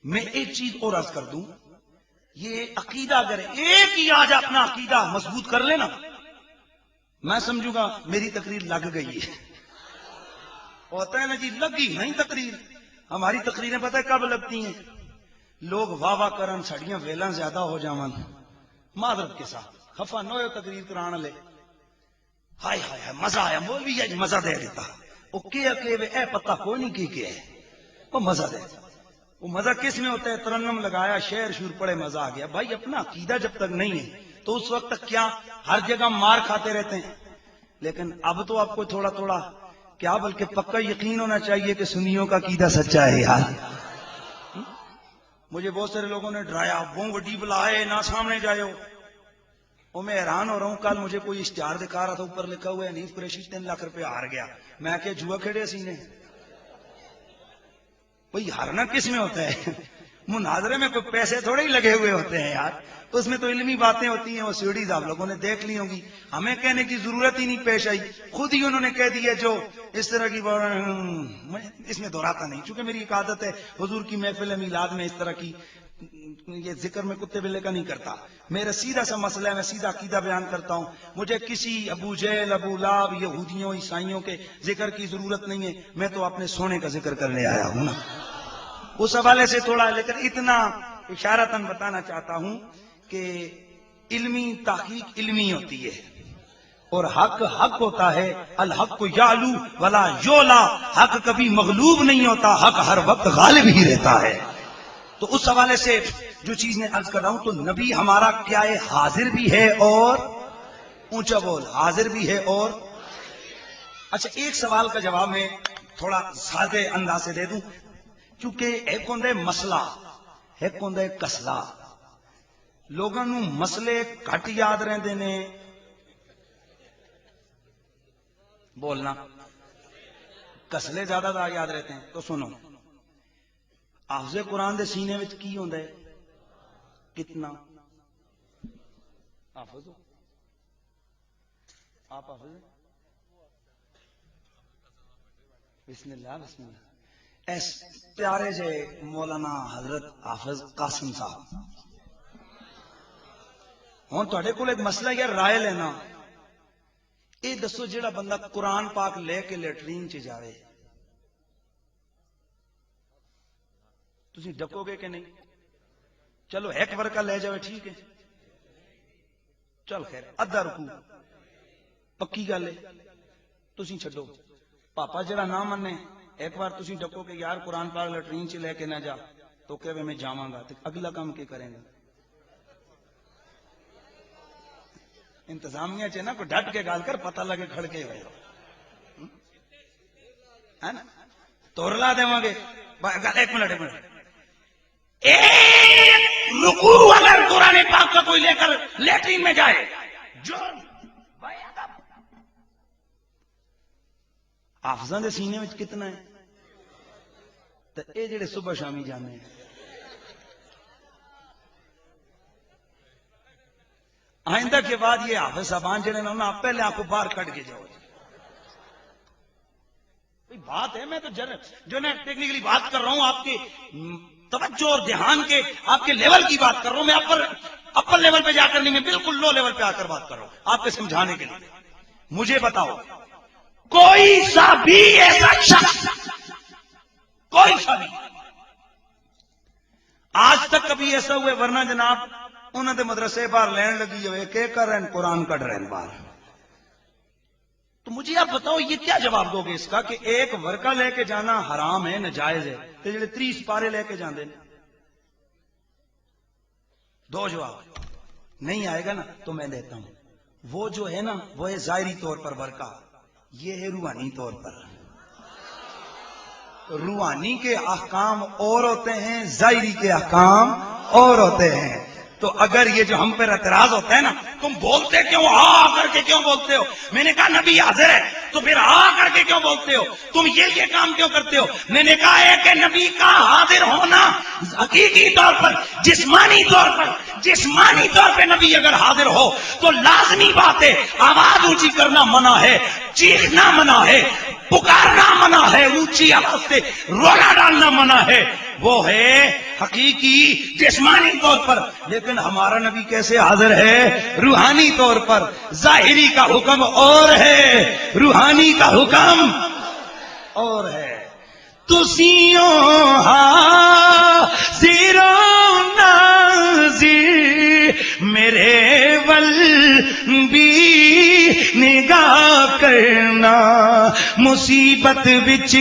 میں ایک چیز اور عرض کر دوں. یہ عقیدہ اگر ایک ہی آج اپنا عقیدہ مضبوط کر لینا، میں سمجھوں گا میری تقریر لگ گئی ہے. ہوتا ہے نا جی، لگی نہیں تقریر. ہماری تقریریں پتہ ہے کب لگتی ہیں؟ لوگ واہ واہ کرن، سڑیاں ویلاں زیادہ ہو جاون، معذرت کے ساتھ خفا نہ ہو تقریر کران لے، ہائے ہائے ہائے مزہ آیا، مولوی اج مزہ دے دیتا. وہ کیا کہ اے پتہ کوئی نہیں کی ہے، وہ مزہ دے. وہ مزہ کس میں ہوتا ہے؟ ترنم لگایا، شعر شور پڑے، مزہ آ گیا. بھائی اپنا عقیدہ جب تک نہیں ہے تو اس وقت تک کیا ہر جگہ مار کھاتے رہتے ہیں. لیکن اب تو آپ کو تھوڑا تھوڑا کیا بلکہ پکا یقین ہونا چاہیے کہ سنیوں کا عقیدہ سچا ہے. یار مجھے بہت سارے لوگوں نے ڈرایا، وہ وڈی بلائے نہ سامنے جائے ہو. اور میں حیران ہو رہا ہوں، کل مجھے کوئی اشتہار دکھا رہا تھا، اوپر لکھا ہوا ہے حنیف قریشی 3 لاکھ روپے ہار گیا. میں کہ جوا کھیڑے سینے. بھئی ہارنا کس میں ہوتا ہے؟ مناظرے میں کوئی پیسے تھوڑے ہی لگے ہوئے ہوتے ہیں یار. اس میں تو علمی باتیں ہوتی ہیں. وہ سیڑھیز آپ لوگوں نے دیکھ لی ہوں گی، ہمیں کہنے کی ضرورت ہی نہیں پیش آئی، خود ہی انہوں نے کہہ دیا. جو اس طرح کی میں اس میں دہراتا نہیں، چونکہ میری ایک عادت ہے حضور کی محفل میلاد میں اس طرح کی یہ ذکر میں کتے بلے کا نہیں کرتا. میرا سیدھا سا مسئلہ ہے، میں سیدھا عقیدہ بیان کرتا ہوں. مجھے کسی ابو جہل، ابو لہب، یہودیوں، عیسائیوں کے ذکر کی ضرورت نہیں ہے. میں تو اپنے سونے کا ذکر کرنے آیا ہوں نا. اس حوالے سے تھوڑا، لیکن اتنا اشارتاً بتانا چاہتا ہوں کہ علمی تحقیق علمی ہوتی ہے اور حق حق ہوتا ہے. الحق یعلو ولا یولا، حق کبھی مغلوب نہیں ہوتا، حق ہر وقت غالب ہی رہتا ہے. تو اس حوالے سے جو چیز میں عرض کر رہا ہوں، تو نبی ہمارا کیا ہے؟ حاضر بھی ہے اور اونچا بول، حاضر بھی ہے اور. اچھا ایک سوال کا جواب میں تھوڑا سادے انداز سے دے دوں، کیونکہ ایک ہوندہ ہے مسئلہ، ایک ہوندہ ہے کسلا. لوگوں نو مسئلے گھٹ یاد رہندے نے، بولنا کسلے زیادہ یاد رہتے ہیں. تو سنو، حافظ قرآن دے سینے وچ کی ہوندہ ہے؟ کتنا حافظ ہو آپ؟ حافظ بسم اللہ بسم اللہ. ایس پیارے جے مولانا حضرت حافظ قاسم صاحب، ہوں تھوڑے کول ایک مسئلہ یا رائے لینا. یہ دسو، جیڑا بندہ قرآن پاک لے کے لیٹرین چ جاوے، تسی ڈکو گے کہ نہیں؟ چلو ایک ورقہ لے جاوے ٹھیک ہے، چل خیر، ادھا رکو پکی گل ہے. تسی چھڈو، پاپا جڑا نہ منے، ایک بار تسی ڈکو کہ یار قرآن پاک لیٹرین چ لے کے نہ جا، تو کہ میں جاواں گا، تو اگلا کام کی کریں گا؟ انتظامیہ چ نا کوئی ڈٹ کے گال کر، پتہ لگے کھڑکے ہوئے ہے نا. تورلا دیواں گے. ایک منٹ رکوع اگر قرآن پاک کا کوئی لے کر لیٹرین میں جائے، جو حافظاں دے سینے میں کتنا ہے؟ تو اے جڑے صبح شامی جانے ہیں، آئندہ کے بعد یہ حافظ صاحبان جڑے نا انہاں پہلے آپ کو باہر کٹ کے جاؤ. بات ہے، میں تو جو میں ٹیکنیکلی بات کر رہا ہوں، آپ کے توجہ اور دھیان کے، آپ کے لیول کی بات کر رہا ہوں. میں اپر لیول پہ جا کر نہیں، میں بالکل لو لیول پہ آ کر بات کر رہا ہوں آپ کے سمجھانے کے لیے. مجھے بتاؤ، کوئی سا بھی ایسا شخص، کوئی سا بھی آج تک کبھی ایسا ہوئے؟ ورنہ جناب انہوں نے مدرسے باہر لین لگی ہوئے کہ کر رہے ہیں قرآن کٹ رہے ہیں باہر. تو مجھے آپ بتاؤ یہ کیا جواب دو گے اس کا کہ ایک ورقہ لے کے جانا حرام ہے، ناجائز ہے، تو جڑے 30 پارے لے کے جاندے ہیں؟ دو جواب نہیں آئے گا نا تو میں دیتا ہوں. وہ جو ہے نا وہ ہے ظاہری طور پر ورقہ، یہ ہے روحانی طور پر. روحانی کے احکام اور ہوتے ہیں، ظاہری کے احکام اور ہوتے ہیں. تو اگر یہ جو ہم پر اعتراض ہوتا ہے نا، تم بولتے کیوں ہاں کر کے کیوں بولتے ہو؟ میں نے کہا نبی حاضر ہے، تو پھر ہا کر کے کیوں بولتے ہو؟ تم یہ کام کیوں کرتے ہو؟ میں نے کہا ہے کہ نبی کا حاضر ہونا حقیقی طور پر جسمانی طور پہ نبی اگر حاضر ہو تو لازمی بات ہے آواز اونچی کرنا منع ہے، چیخنا منع ہے، پکارنا منع ہے، اونچی آواز سے رونا ڈالنا منع ہے، وہ ہے حقیقی جسمانی طور پر۔ لیکن ہمارا نبی کیسے حاضر ہے؟ روحانی طور پر۔ ظاہری کا حکم اور ہے، روحانی کا حکم اور ہے۔ تسیوں حاضر و ناظر میرے ول بھی نگاہ کرنا، مصیبت وچ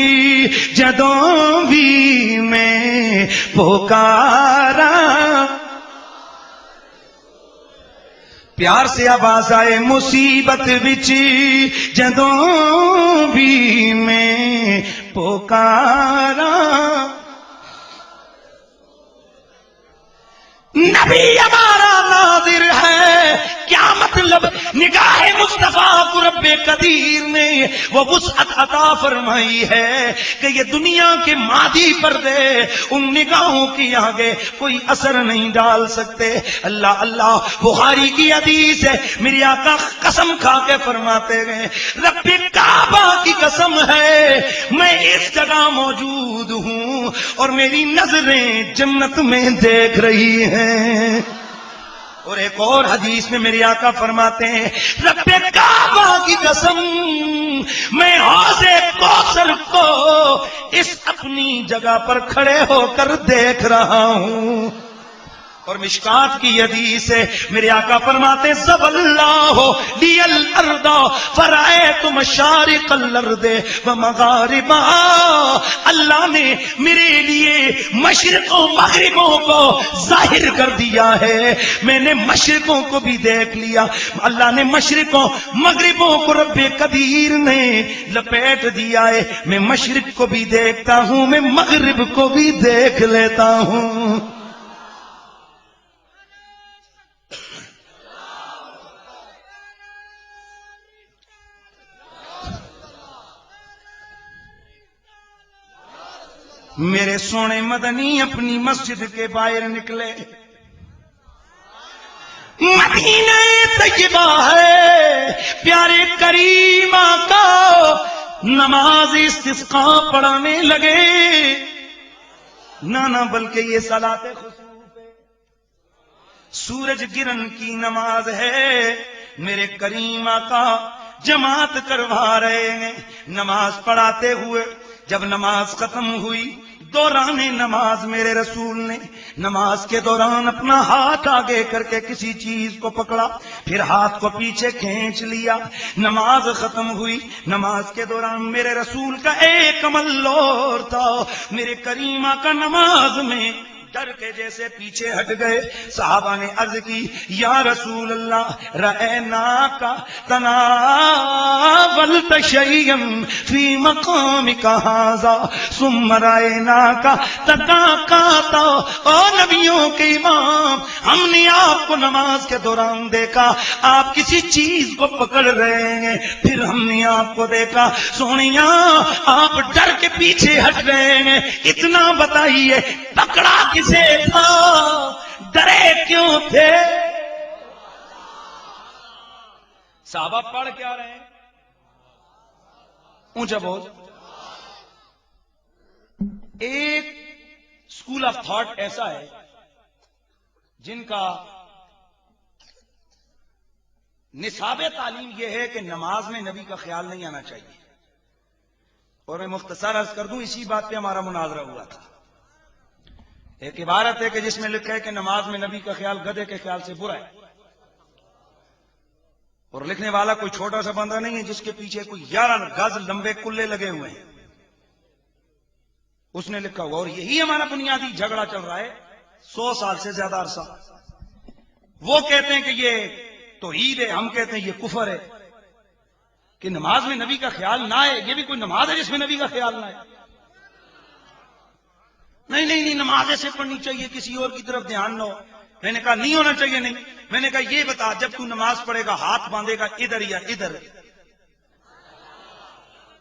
جدوں بھی میں پکارا، پیار سے آواز آئے، مصیبت وچ جدوں بھی میں پکارا۔ نبی ہمارا ناظر ہے، کیا مطلب؟ نگاہ مصطفیٰ کو رب قدیر نے وہ وسعت عطا فرمائی ہے کہ یہ دنیا کے مادی پردے ان نگاہوں کی آگے کوئی اثر نہیں ڈال سکتے۔ اللہ اللہ، بخاری کی حدیث ہے، میری آقا قسم کھا کے فرماتے گئے، رب کعبہ کی قسم ہے میں اس جگہ موجود ہوں اور میری نظریں جنت میں دیکھ رہی ہیں۔ اور ایک اور حدیث میں میری آقا فرماتے ہیں، رب کعبہ کی قسم میں حوض کوثر کو اس اپنی جگہ پر کھڑے ہو کر دیکھ رہا ہوں۔ اور مشکات کی حدیث ہے، میرے آقا فرماتے زب اللہ لی الارض فرائیت مشارق الارض ومغاربہا، اللہ نے میرے لیے مشرقوں مغربوں کو ظاہر کر دیا ہے، میں نے مشرقوں کو بھی دیکھ لیا، اللہ نے مشرقوں مغربوں کو رب قدیر نے لپیٹ دیا ہے، میں مشرق کو بھی دیکھتا ہوں، میں مغرب کو بھی دیکھ لیتا ہوں۔ میرے سونے مدنی اپنی مسجد کے باہر نکلے، مدینہ طیبہ ہے، پیارے کریم آقا نماز استسقاء پڑھانے لگے، نہ بلکہ یہ صلاۃ خسوف ہے، سورج گرہن کی نماز ہے، میرے کریم آقا جماعت کروا رہے ہیں نماز پڑھاتے ہوئے۔ جب نماز ختم ہوئی، دوران نماز میرے رسول نے نماز کے دوران اپنا ہاتھ آگے کر کے کسی چیز کو پکڑا، پھر ہاتھ کو پیچھے کھینچ لیا، نماز ختم ہوئی۔ نماز کے دوران میرے رسول کا ایک عمل اور تھا، میرے کریمہ کا نماز میں ڈر کے جیسے پیچھے ہٹ گئے۔ صحابہ نے عرض کی، یا رسول اللہ رأیناک تناولت شیئا فی مقامک ھذا ثم رأیناک تقاقعت، او نبیوں کے امام، ہم نے آپ کو نماز کے دوران دیکھا آپ کسی چیز کو پکڑ رہے ہیں، پھر ہم نے آپ کو دیکھا سونیا آپ ڈر کے پیچھے ہٹ رہے ہیں، اتنا بتائیے پکڑا کسے تھا؟ ڈرے کیوں تھے؟ صحابہ پڑھ کیا رہے ہیں؟ اونچا بول۔ ایک اسکول آف تھاٹ ایسا ہے جن کا نصاب تعلیم یہ ہے کہ نماز میں نبی کا خیال نہیں آنا چاہیے، اور میں مختصر عرض کر دوں، اسی بات پہ ہمارا مناظرہ ہوا تھا۔ ایک عبارت ہے کہ جس میں لکھا ہے کہ نماز میں نبی کا خیال گدھے کے خیال سے برا ہے، اور لکھنے والا کوئی چھوٹا سا بندہ نہیں ہے جس کے پیچھے کوئی 11 گز لمبے کلے لگے ہوئے ہیں، اس نے لکھا ہوا، اور یہی ہمارا بنیادی جھگڑا چل رہا ہے 100 سال سے زیادہ عرصہ۔ وہ کہتے ہیں کہ یہ توحید ہے، ہم کہتے ہیں یہ کفر ہے، کہ نماز میں نبی کا خیال نہ آئے، یہ بھی کوئی نماز ہے جس میں نبی کا خیال نہ آئے؟ نہیں، نماز ایسے پڑھنی چاہیے، کسی اور کی طرف دھیان نہ ہو۔ میں نے کہا نہیں ہونا چاہیے، نہیں۔ میں نے کہا یہ بتا، جب تو نماز پڑھے گا ہاتھ باندھے گا ادھر یا ادھر؟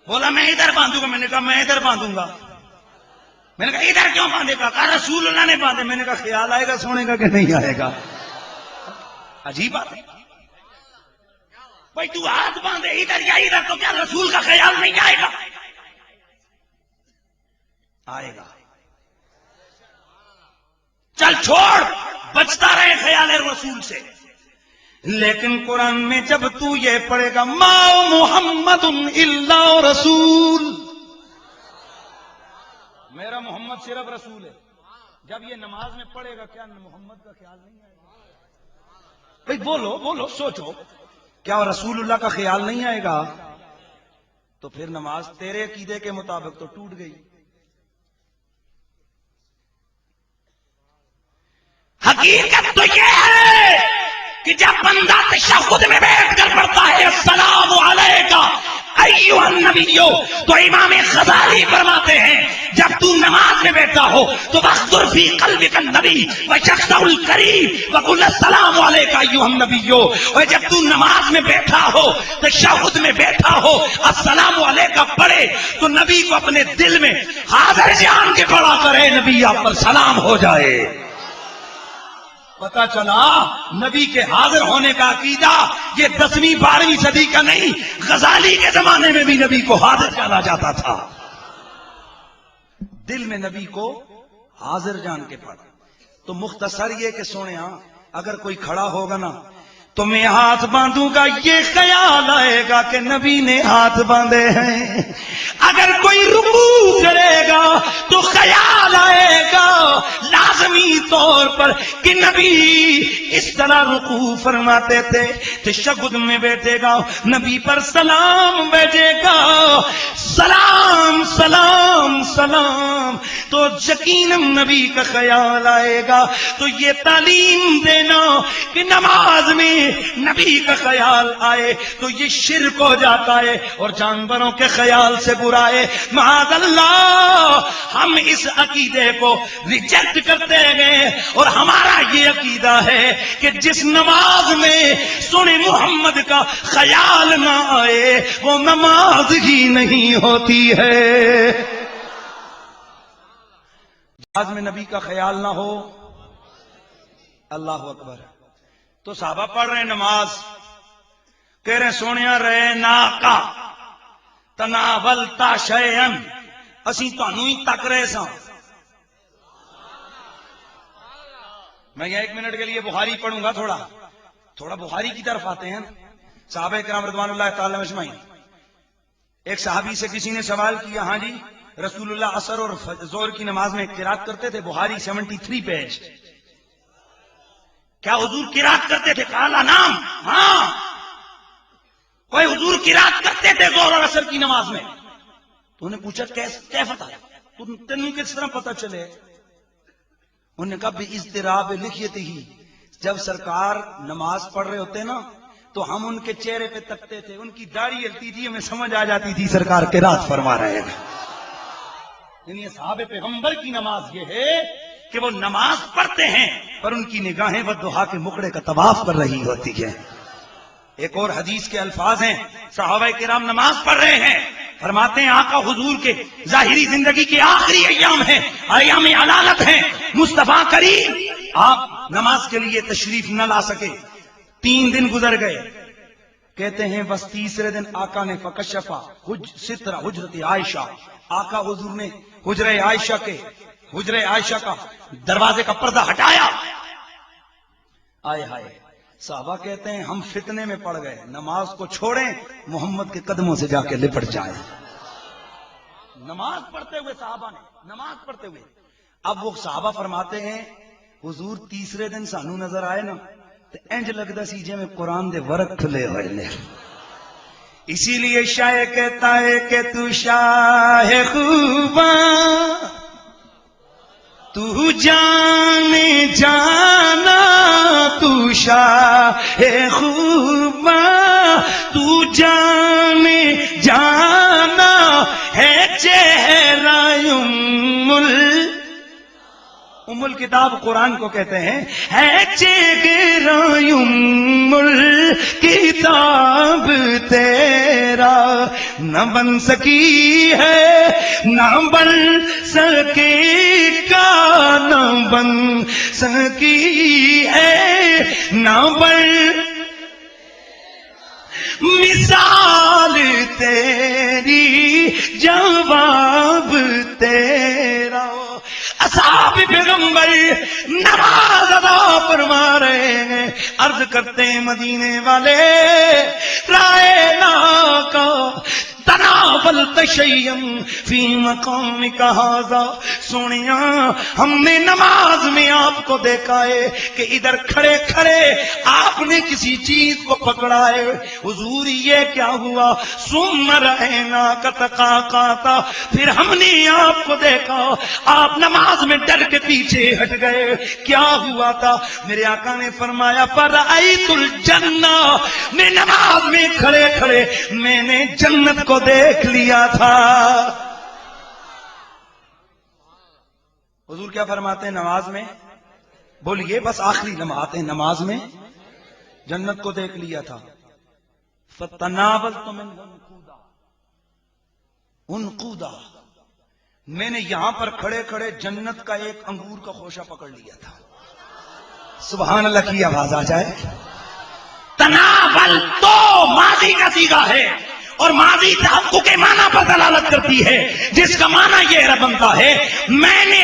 بولا میں ادھر باندھوں گا. میں نے کہا میں ادھر باندھوں گا. میں نے کہا ادھر کیوں باندھے گا؟ کہا رسول اللہ نے باندھے. میں نے کہا خیال آئے گا سونے کا کہ نہیں آئے گا؟ عجیب بات ہے بھائی، تو ہاتھ باندھے ادھر یا ادھر تو کیا رسول کا خیال نہیں آئے گا؟ آئے گا. چل چھوڑ، بچتا رہے خیال رسول سے. لیکن قرآن میں جب تو یہ پڑھے گا ما محمد الا رسول، میرا محمد صرف رسول ہے، جب یہ نماز میں پڑھے گا کیا محمد کا خیال نہیں آئے گا؟ بھائی بولو بولو، سوچو، کیا رسول اللہ کا خیال نہیں آئے گا؟ تو پھر نماز تیرے عقیدے کے مطابق تو ٹوٹ گئی. حقیقت تو یہ ہے کہ جب بندہ تشہد میں بیٹھ کر پڑھتا ہے السلام علیکہ ایھا النبی، تو امام غزالی فرماتے ہیں جب تو نماز میں بیٹھا ہو تو واخذر فی قلبک النبی وشخصہ الکریم وقل السلام علیکہ ایھا النبی. اور جب تو نماز میں بیٹھا ہو، تشہد میں بیٹھا ہو، السلام علیکہ پڑھے تو نبی کو اپنے دل میں حاضر جان کے پڑھا کرے، نبی آپ پر سلام ہو جائے. پتا چلا نبی کے حاضر ہونے کا عقیدہ یہ 10ویں 12ویں صدی کا نہیں، غزالی کے زمانے میں بھی نبی کو حاضر جانا جاتا تھا. دل میں نبی کو حاضر جان کے پڑھا. تو مختصر یہ کہ سونے اگر کوئی کھڑا ہوگا نا تو میں ہاتھ باندھوں گا، یہ خیال آئے گا کہ نبی نے ہاتھ باندھے ہیں. اگر کوئی رکوع کرے گا تو خیال آئے گا لازمی طور پر کہ نبی اس طرح رکوع فرماتے تھے. تشہد میں بیٹھے گا، نبی پر سلام بھیجے گا، سلام سلام سلام، تو یقیناً نبی کا خیال آئے گا. تو یہ تعلیم دینا کہ نماز میں نبی کا خیال آئے تو یہ شرک ہو جاتا ہے اور جانوروں کے خیال سے برا ہے. معاذ اللہ، ہم اس عقیدے کو ریجیکٹ کرتے گئے اور ہمارا یہ عقیدہ ہے کہ جس نماز میں سنے محمد کا خیال نہ آئے وہ نماز ہی نہیں ہوتی ہے. نماز میں نبی کا خیال نہ ہو، اللہ اکبر. تو صحابہ پڑھ رہے ہیں نماز، کہہ رہے سونیا رہے نا کا تناولتا شیئن، اسی تانوں ہی تک رہے سا. میں یہ 1 منٹ کے لیے بخاری پڑھوں گا، تھوڑا بخاری کی طرف آتے ہیں. صحابہ کرام رضوان اللہ تعالی اجمعین. ایک صحابی سے کسی نے سوال کیا، ہاں جی رسول اللہ عصر اور ظہر کی نماز میں قرات کرتے تھے؟ بخاری 73 پیج. کیا حضور قرات کرتے تھے؟ کالا نام، ہاں. کوئی حضور قرات کرتے تھے ظہر اور عصر کی نماز میں؟ تو انہیں پوچھا کیسے پتا، تینوں کس طرح پتا چلے؟ انہوں نے کہا باضطراب لحیتہ ہی، جب سرکار نماز پڑھ رہے ہوتے نا تو ہم ان کے چہرے پہ تکتے تھے، ان کی داڑھی ہلتی تھی، ہمیں سمجھ آ جاتی تھی سرکار قرات فرما رہے ہیں. یعنی صحابہ پیغمبر کی نماز یہ ہے کہ وہ نماز پڑھتے ہیں پر ان کی نگاہیں والضحیٰ کے مکڑے کا طواف کر رہی ہوتی ہے. ایک اور حدیث کے الفاظ ہیں، صحابہ کرام نماز پڑھ رہے ہیں، فرماتے ہیں آقا حضور کے ظاہری زندگی کے آخری ایام ہیں، ایام علالت ہیں. مصطفیٰ کریم آپ نماز کے لیے تشریف نہ لا سکے، 3 دن گزر گئے. کہتے ہیں بس تیسرے دن آقا نے فکشفا سترہ حجرت عائشہ، آقا حضور نے حجرہ عائشہ کا دروازے کا پردہ ہٹایا. آئے ہائے، صحابہ کہتے ہیں ہم فتنے میں پڑ گئے، نماز کو چھوڑیں، محمد کے قدموں سے جا کے لپٹ جائیں. نماز پڑھتے ہوئے صحابہ نے نماز پڑھتے ہوئے. اب وہ صحابہ فرماتے ہیں حضور تیسرے دن سانو نظر آئے نا تو انج لگتا سی جے میں قرآن دے ورق کھلے ہوئے نے. اسی لیے شاعر کہتا ہے کہ تو شاہ خوباں، تو جانے جانا، تو شاہ خوباں، تو جانے جانا الکتاب قرآن کو کہتے ہیں ہے چیگرائم الکتاب تیرا نہ بن سکی ہے نہ بن سکے گا نہ بن سکی ہے نہ بن مثال تیری جواب تیرا اصحاب پیغمبر نماز ادا فرما رہے ہیں، عرض کرتے ہیں مدینے والے رائے نا کا تناولت شیئن فی مقامک ھذا، سونیا ہم نے نماز میں آپ کو دیکھا ہے کہ ادھر کھڑے کھڑے آپ نے کسی چیز کو پکڑا ہے، حضور یہ کیا ہوا؟ ثم رأیناک تقاقعتا، پھر ہم نے آپ کو دیکھا آپ نماز میں ڈر کے پیچھے ہٹ گئے، کیا ہوا تھا؟ میرے آقا نے فرمایا فرأیت الجنہ، میں نماز میں کھڑے کھڑے میں نے جنت کو دیکھ لیا تھا۔ حضور کیا فرماتے ہیں نماز میں؟ بولیے بس آخری لمحات ہیں، نماز میں جنت کو دیکھ لیا تھا۔ فَتَنَاوَلْتُ مِنْهُ انقودا، میں نے یہاں پر کھڑے کھڑے جنت کا ایک انگور کا خوشہ پکڑ لیا تھا۔ سبحان اللہ کی آواز آ جائے۔ تناول تو ماضی کا صیغہ ہے اور ماضی تحقق کے معنی پر دلالت کرتی ہے، جس کا معنی یہ بنتا ہے میں نے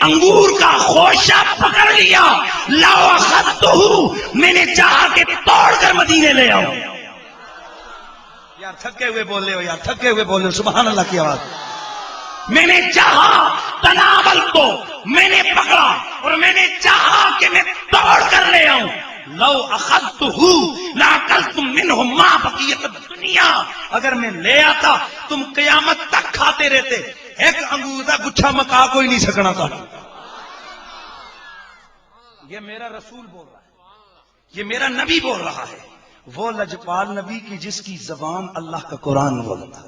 انگور کا خوشہ پکڑ لیا، لو اخذتہ، میں نے چاہا کہ توڑ کر مدینے لے آؤں۔ یار تھکے ہوئے بول رہے ہو، یار تھکے ہوئے بول رہے ہو، سبحان اللہ کی آواز۔ میں نے چاہا تناول تو میں نے پکڑا اور میں نے چاہا کہ میں توڑ کر لے آؤں، لو اخذتہ لاکلت منہ ما بقیت الدنیا، اگر میں لے آتا تم قیامت تک کھاتے رہتے، ایک انگور کا گچھا مکا کوئی نہیں سکنا تھا۔ یہ میرا رسول بول رہا ہے، یہ میرا نبی بول رہا ہے، وہ لجپال نبی کی جس کی زبان اللہ کا قرآن بولتا ہے۔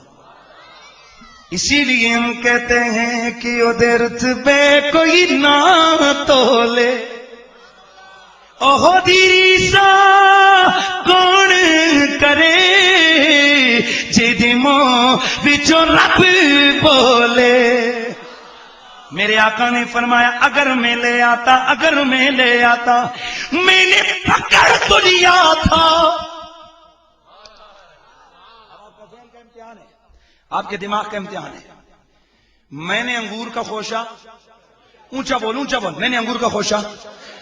اسی لیے ہم کہتے ہیں کہ ادھر بے کوئی نہ تولے اوہ دیری سا کون کرے جدمو بچو رب بولے۔ میرے آقا نے فرمایا اگر میں لے آتا، اگر میں لے آتا، میں نے پکڑ تو لیا تھا۔ آپ کے دماغ کا امتحان ہے۔ میں نے انگور کا خوشہ، اونچا بول اونچا بول، میں نے انگور کا خوشہ،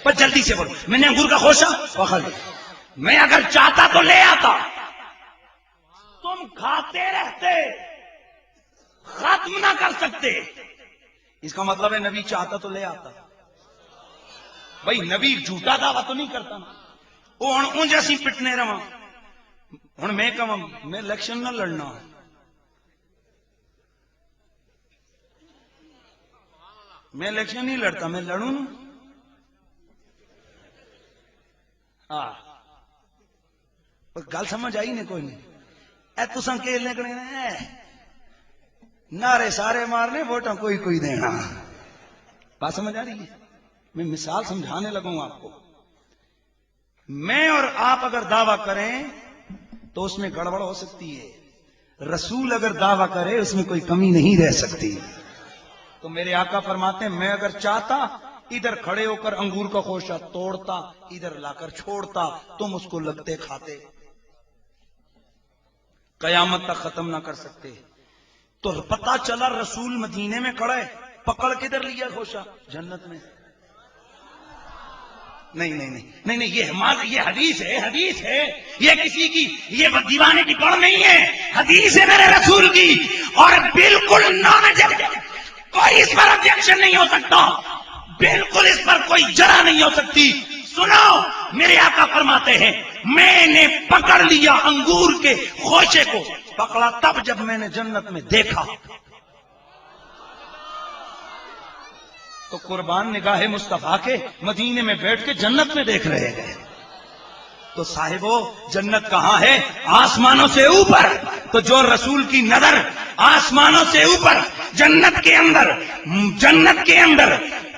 پر جلدی سے بول، میں نے انگور کا خوشہ پکڑ لیا، میں اگر چاہتا تو لے آتا، تم کھاتے رہتے، ختم نہ کر سکتے۔ اس کا مطلب ہے نبی چاہتا تو لے آتا۔ بھائی نبی جھوٹا دعویٰ تو نہیں کرتا نا، وہ ہوں جیسی پٹنے رہا ہوں میں کہوں میں الیکشن نہ لڑنا، میں الیکشن نہیں لڑتا، میں لڑوں نا۔ ہاں گل سمجھ آئی نہیں کوئی نہیں؟ اے تساں کھیلنے کڑے نعرے سارے مارنے، ووٹاں کوئی کوئی دینا۔ بات سمجھ آ رہی ہے؟ میں مثال سمجھانے لگوں آپ کو۔ میں اور آپ اگر دعویٰ کریں تو اس میں گڑبڑ ہو سکتی ہے، رسول اگر دعویٰ کرے اس میں کوئی کمی نہیں رہ سکتی۔ تو میرے آقا فرماتے ہیں میں اگر چاہتا ادھر کھڑے ہو کر انگور کا خوشہ توڑتا، ادھر لا کر چھوڑتا، تم اس کو لگتے کھاتے، قیامت تک ختم نہ کر سکتے۔ تو پتہ چلا رسول مدینے میں کھڑے، پکڑ کدھر لیا خوشہ؟ جنت میں۔ نہیں نہیں نہیں نہیں نہیں، یہ حدیث ہے، حدیث ہے، یہ کسی کی یہ دیوانے کی پڑھ نہیں ہے، حدیث ہے میرے رسول کی، اور بالکل کوئی اس پر objection نہیں ہو سکتا، بالکل اس پر کوئی جرح نہیں ہو سکتی۔ سنو، میرے آقا فرماتے ہیں میں نے پکڑ لیا انگور کے خوشے کو، پکڑا تب جب میں نے جنت میں دیکھا۔ تو قربان نگاہ مصطفیٰ کے مدینے میں بیٹھ کے جنت میں دیکھ رہے ہیں۔ تو صاحبو جنت کہاں ہے؟ آسمانوں سے اوپر۔ تو جو رسول کی نظر آسمانوں سے اوپر جنت کے اندر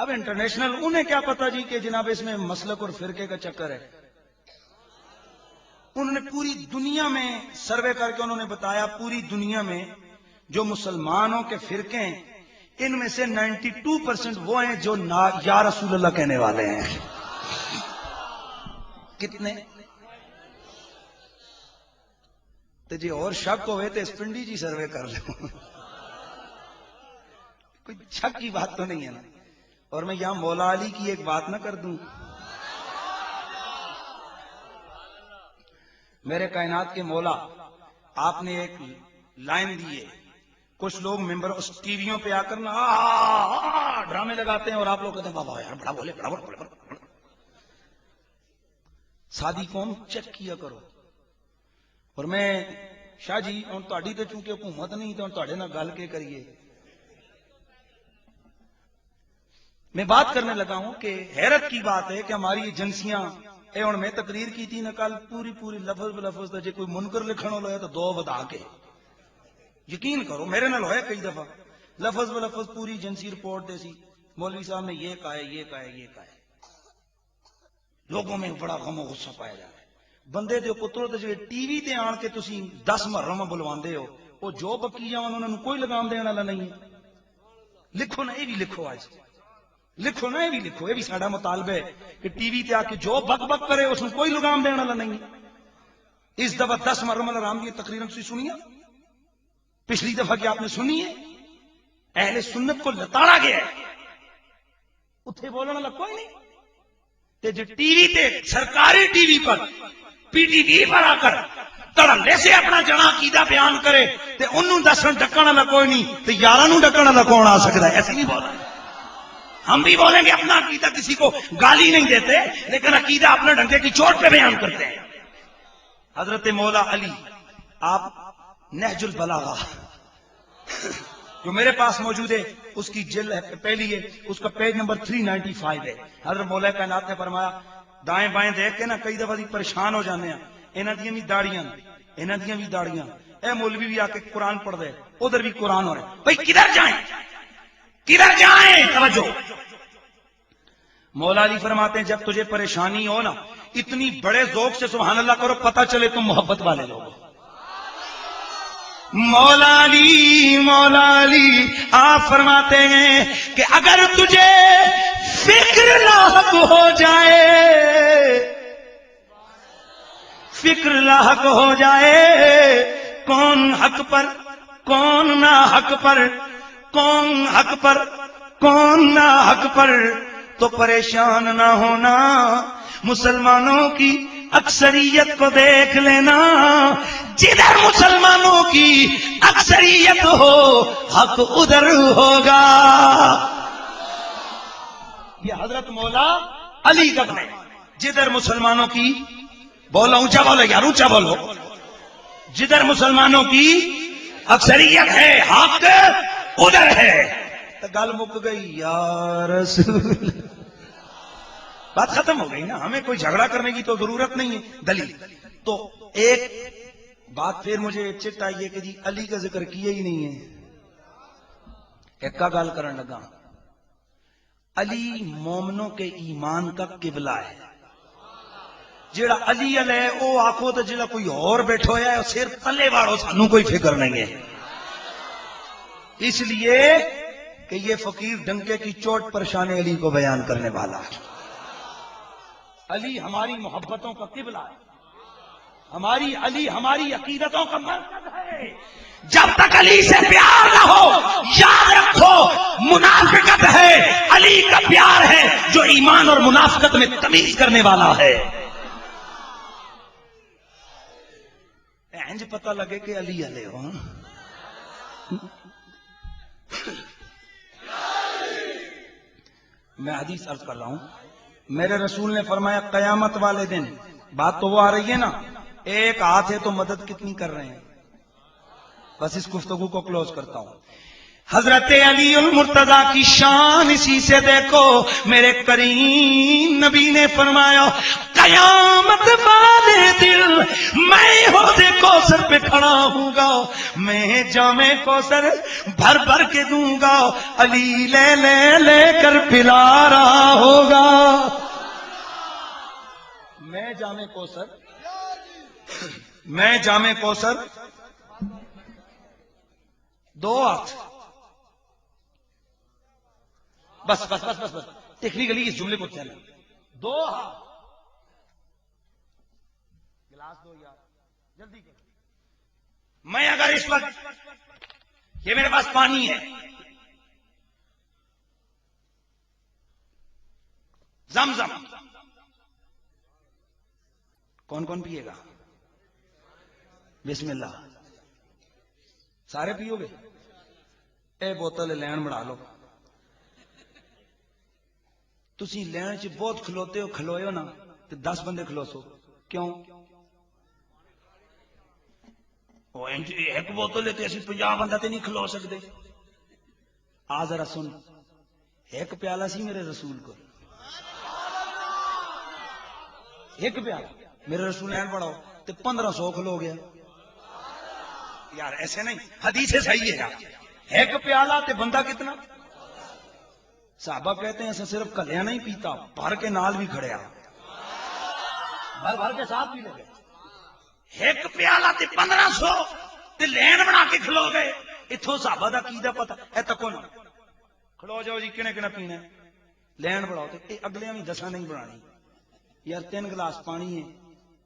اب انٹرنیشنل انہیں کیا پتا جی کہ جناب اس میں مسلک اور فرقے کا چکر ہے. انہوں نے پوری دنیا میں سروے کر کے انہوں نے بتایا پوری دنیا میں جو مسلمانوں کے فرقے ہیں ان میں سے 92% وہ ہیں جو یا رسول اللہ کہنے والے ہیں. کتنے؟ تو جی اور شک ہوئے تو اس پنڈی جی سروے کر لو. کوئی شک کی بات تو نہیں ہے نا. اور میں یہاں مولا علی کی ایک بات نہ کر دوں. میرے کائنات کے مولا آپ نے ایک لائن دی ہے. کچھ لوگ ممبر اس ٹی ویوں پہ آ کر نا ڈرامے لگاتے ہیں اور آپ لوگ کہتے ہیں بابا یار بڑا بولے بڑا بڑا. سادی قوم چیک کیا کرو. اور میں شاہ جی ہوں تہاڈی تے چونکہ حکومت نہیں تو تہاڈے نال گل کے کریے. میں بات کرنے لگا ہوں کہ حیرت کی بات ہے کہ ہماری ایجنسیاں اے ہن میں تقریر کی تھی نا کل پوری لفظ بلفظ جے کوئی منکر لکھن والا ہے تو 2 بتا کے یقین کرو میرے نال ہوئے کئی دفعہ لفظ بلفظ پوری ایجنسی رپورٹ دے سی مولوی صاحب نے یہ کہا ہے یہ کہا ہے یہ کہا ہے. لوگوں میں بڑا غم و غصہ پایا جا رہا ہے. بندے دے پترو تے جے ٹی وی تے آن کے تسی 10 محرم بلواندے ہو وہ جو بکی جاون انہاں نوں کوئی لگام دین والا نہیں ہے. لکھو نا یہ بھی لکھو آج لکھو نا یہ بھی لکھو یہ بھی ساڈا مطالبہ ہے کہ ٹی وی تے آ کے جو بک بک کرے اس نوں کوئی لگام دین والا نہیں ہے. اس دفعہ 10 محرم الحرام کی تقریریں تسی سنیا پچھلی دفعہ کی آپ نے سنی ہے. اہل سنت کو لتاڑا گیا ہے اتھے بولنے والا کوئی نہیں. تے جو ٹی وی تے سرکاری ٹی وی پر پی ٹی وی پر آ کر تڑلے سے اپنا جنا عقیدہ بیان کرے تے انہوں دسن ڈکن والا کوئی نہیں تے یاراں نوں ڈکن والا کون آ سکتا ہے. ایسے نہیں بولنا. ہم بھی بولیں گے اپنا عقیدہ کسی کو گالی نہیں دیتے لیکن عقیدہ اپنے ڈنڈے کی چوٹ پہ بیان کرتے ہیں. حضرت مولا علی آپ نہج البلاغہ جو میرے پاس موجود ہے اس کی جلد ہے پہلی ہے اس کا پیج نمبر 395 ہے. حضرت مولا کائنات نے فرمایا دائیں بائیں دیکھ کے نا کئی دفعہ پریشان ہو جانے ہیں. انہاں دیاں بھی داڑیاں انہاں دیاں بھی داڑیاں. اے مولوی بھی آ کے قرآن پڑھ دے ادھر بھی قرآن ہو رہا ہے. بھائی کدھر جائیں کدھر جائیں؟ توجہ. مولا علی فرماتے ہیں جب تجھے پریشانی ہو نا اتنی بڑے ذوق سے سبحان اللہ کرو پتہ چلے تم محبت والے لوگ. مولا علی آپ فرماتے ہیں کہ اگر تجھے فکر لاحق ہو جائے فکر لاحق ہو جائے کون حق پر کون نہ حق پر کون حق پر کون نہ حق پر تو پریشان نہ ہونا. مسلمانوں کی اکثریت کو دیکھ لینا جدھر مسلمانوں کی اکثریت ہو حق ادھر ہوگا. یہ حضرت مولا علی کا ہے. جدھر مسلمانوں کی بولو اونچا بولو یار اونچا بولو جدھر مسلمانوں کی اکثریت ہے حق ادھر ہے. تو گل مک گئی یا رسول بات ختم ہو گئی نا. ہمیں کوئی جھگڑا کرنے کی تو ضرورت نہیں ہے. دلیل تو ایک بات پھر مجھے چٹ آئی ہے کہ جی علی کا ذکر کیا ہی نہیں ہے. ایک کا گل کرن لگا علی مومنوں کے ایمان کا قبلہ ہے. جیڑا علی علیہ او آکھو تو جیڑا کوئی اور بیٹھو ہے صرف تلے واڑو سانوں کوئی فکر نہیں ہے. اس لیے کہ یہ فقیر ڈنکے کی چوٹ پر شان علی کو بیان کرنے والا ہے. علی ہماری محبتوں کا قبلہ ہے. ہماری علی ہماری عقیدتوں کا مرکز ہے. جب تک علی سے پیار نہ ہو یاد رکھو منافقت ہے. علی کا پیار ہے جو ایمان اور منافقت میں تمیز کرنے والا ہے. انج پتہ لگے کہ علی علیہ ہو. میں حدیث عرض کر رہا ہوں میرے رسول نے فرمایا قیامت والے دن بات تو وہ آ رہی ہے نا ایک ہاتھ ہے تو مدد کتنی کر رہے ہیں. بس اس گفتگو کو کلوز کرتا ہوں. حضرت علی المرتضی کی شان اسی سے دیکھو، میرے کریم نبی نے فرمایا قیامت والے دل میں حوض کوثر پہ کھڑا ہوں گا، میں جام کوثر بھر بھر کے دوں گا، علی لے لے لے کر پلا رہا ہوگا۔ میں جام کوثر دو ہاتھ، بس بس بس بس بس ٹیکنیکلی اس جملے کو چلے، دو ہاتھ گلاس دو یار جلدی کرو۔ میں اگر اس وقت یہ میرے پاس پانی ہے، زمزم، کون کون پیے گا؟ بسم اللہ، سارے پیو گے؟ اے بوتل لین بنا لو، تسی لین چ بہت کھلوتے ہو، کھلوئے ہو نا تو 10 بندے کھلوسو، کیوں؟ ایک بوتل لیتے اسی 50 بندہ تے نہیں کھلو سکتے۔ آ ذرا سن، ایک پیالہ سی میرے رسول کو، ایک پیالہ میرے رسول لین بڑھاؤ تو 1500 کھلو گیا یار، ایسے نہیں، حدیث صحیح ہے یار، ایک پیالہ تے بندہ کتنا؟ صحابہ کہتے ہیں صرف کلیاں نہیں پیتا، بھر کے نال بھی کھڑیا، بھر بھر کے ساتھ بھی لگے، ایک پیالہ تے 1500 تے لین بنا کے کھلو گئے۔ اتھوں صحابہ دا کیدا پتا، اے تکو نا کھلو جاؤ جی، کنے کنے پینا ہے، لین بڑھاؤ تے اگلیاں بھی 10 نہیں بنانی یار، 3 گلاس پانی ہے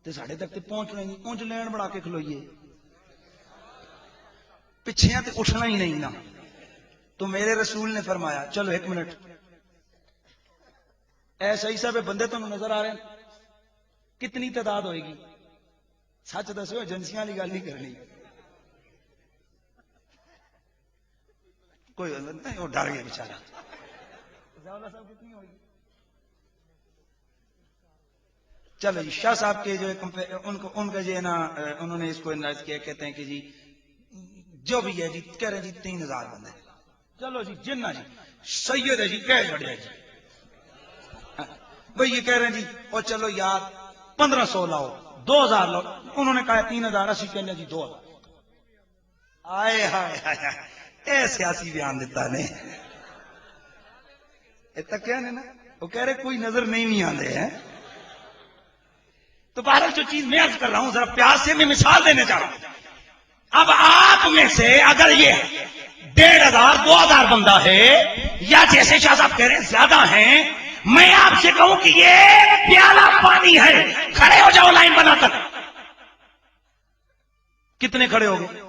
تے ساڑھے تک تے پہنچنا ہی نہیں، اونج لین بڑھا کے کھلوئیے، پچھیاں تے اٹھنا ہی نہیں نا۔ تو میرے رسول نے فرمایا چلو 1 منٹ، ایسا ہی سب بندے تمہیں نظر آ رہے ہیں، کتنی تعداد ہوئے گی؟ سچ دسو، ایجنسیاں والی گل نہیں کرنی، کوئی نہیں، وہ ڈر گیا بیچارہ۔ کتنی ہوئے گی؟ چلو جی، شاہ صاحب کے جو ان کا جو ہے نا، انہوں نے اس کو انداز کیا، کہتے ہیں کہ جی جو بھی ہے جی، کہہ رہے ہیں جی 3000 بندے، چلو جی جنہ جی سید ہے جی، کہہ بڑھیا جی، بھئی یہ کہہ رہے ہیں جی اور چلو یار 1500 لاؤ، 2000 لاؤ، انہوں نے کہا 3000، اسی کہنے جی 2000۔ آئے ہائے ہائے، اے سیاسی بیان دیتا نے، اتنا کیا نے نا، وہ کہہ رہے کوئی نظر نہیں آندے ہیں۔ تو بہرحال جو چیز میں عرض کر رہا ہوں، ذرا پیار سے میں مثال دینے جا رہا ہوں۔ اب آپ میں سے اگر یہ 1500 2000 بندہ ہے، یا جیسے شاہ صاحب کہہ رہے ہیں زیادہ ہیں، میں آپ سے کہوں کہ یہ پیالہ پانی ہے، کھڑے ہو جاؤ لائن بنا کر، کتنے کھڑے ہو گئے؟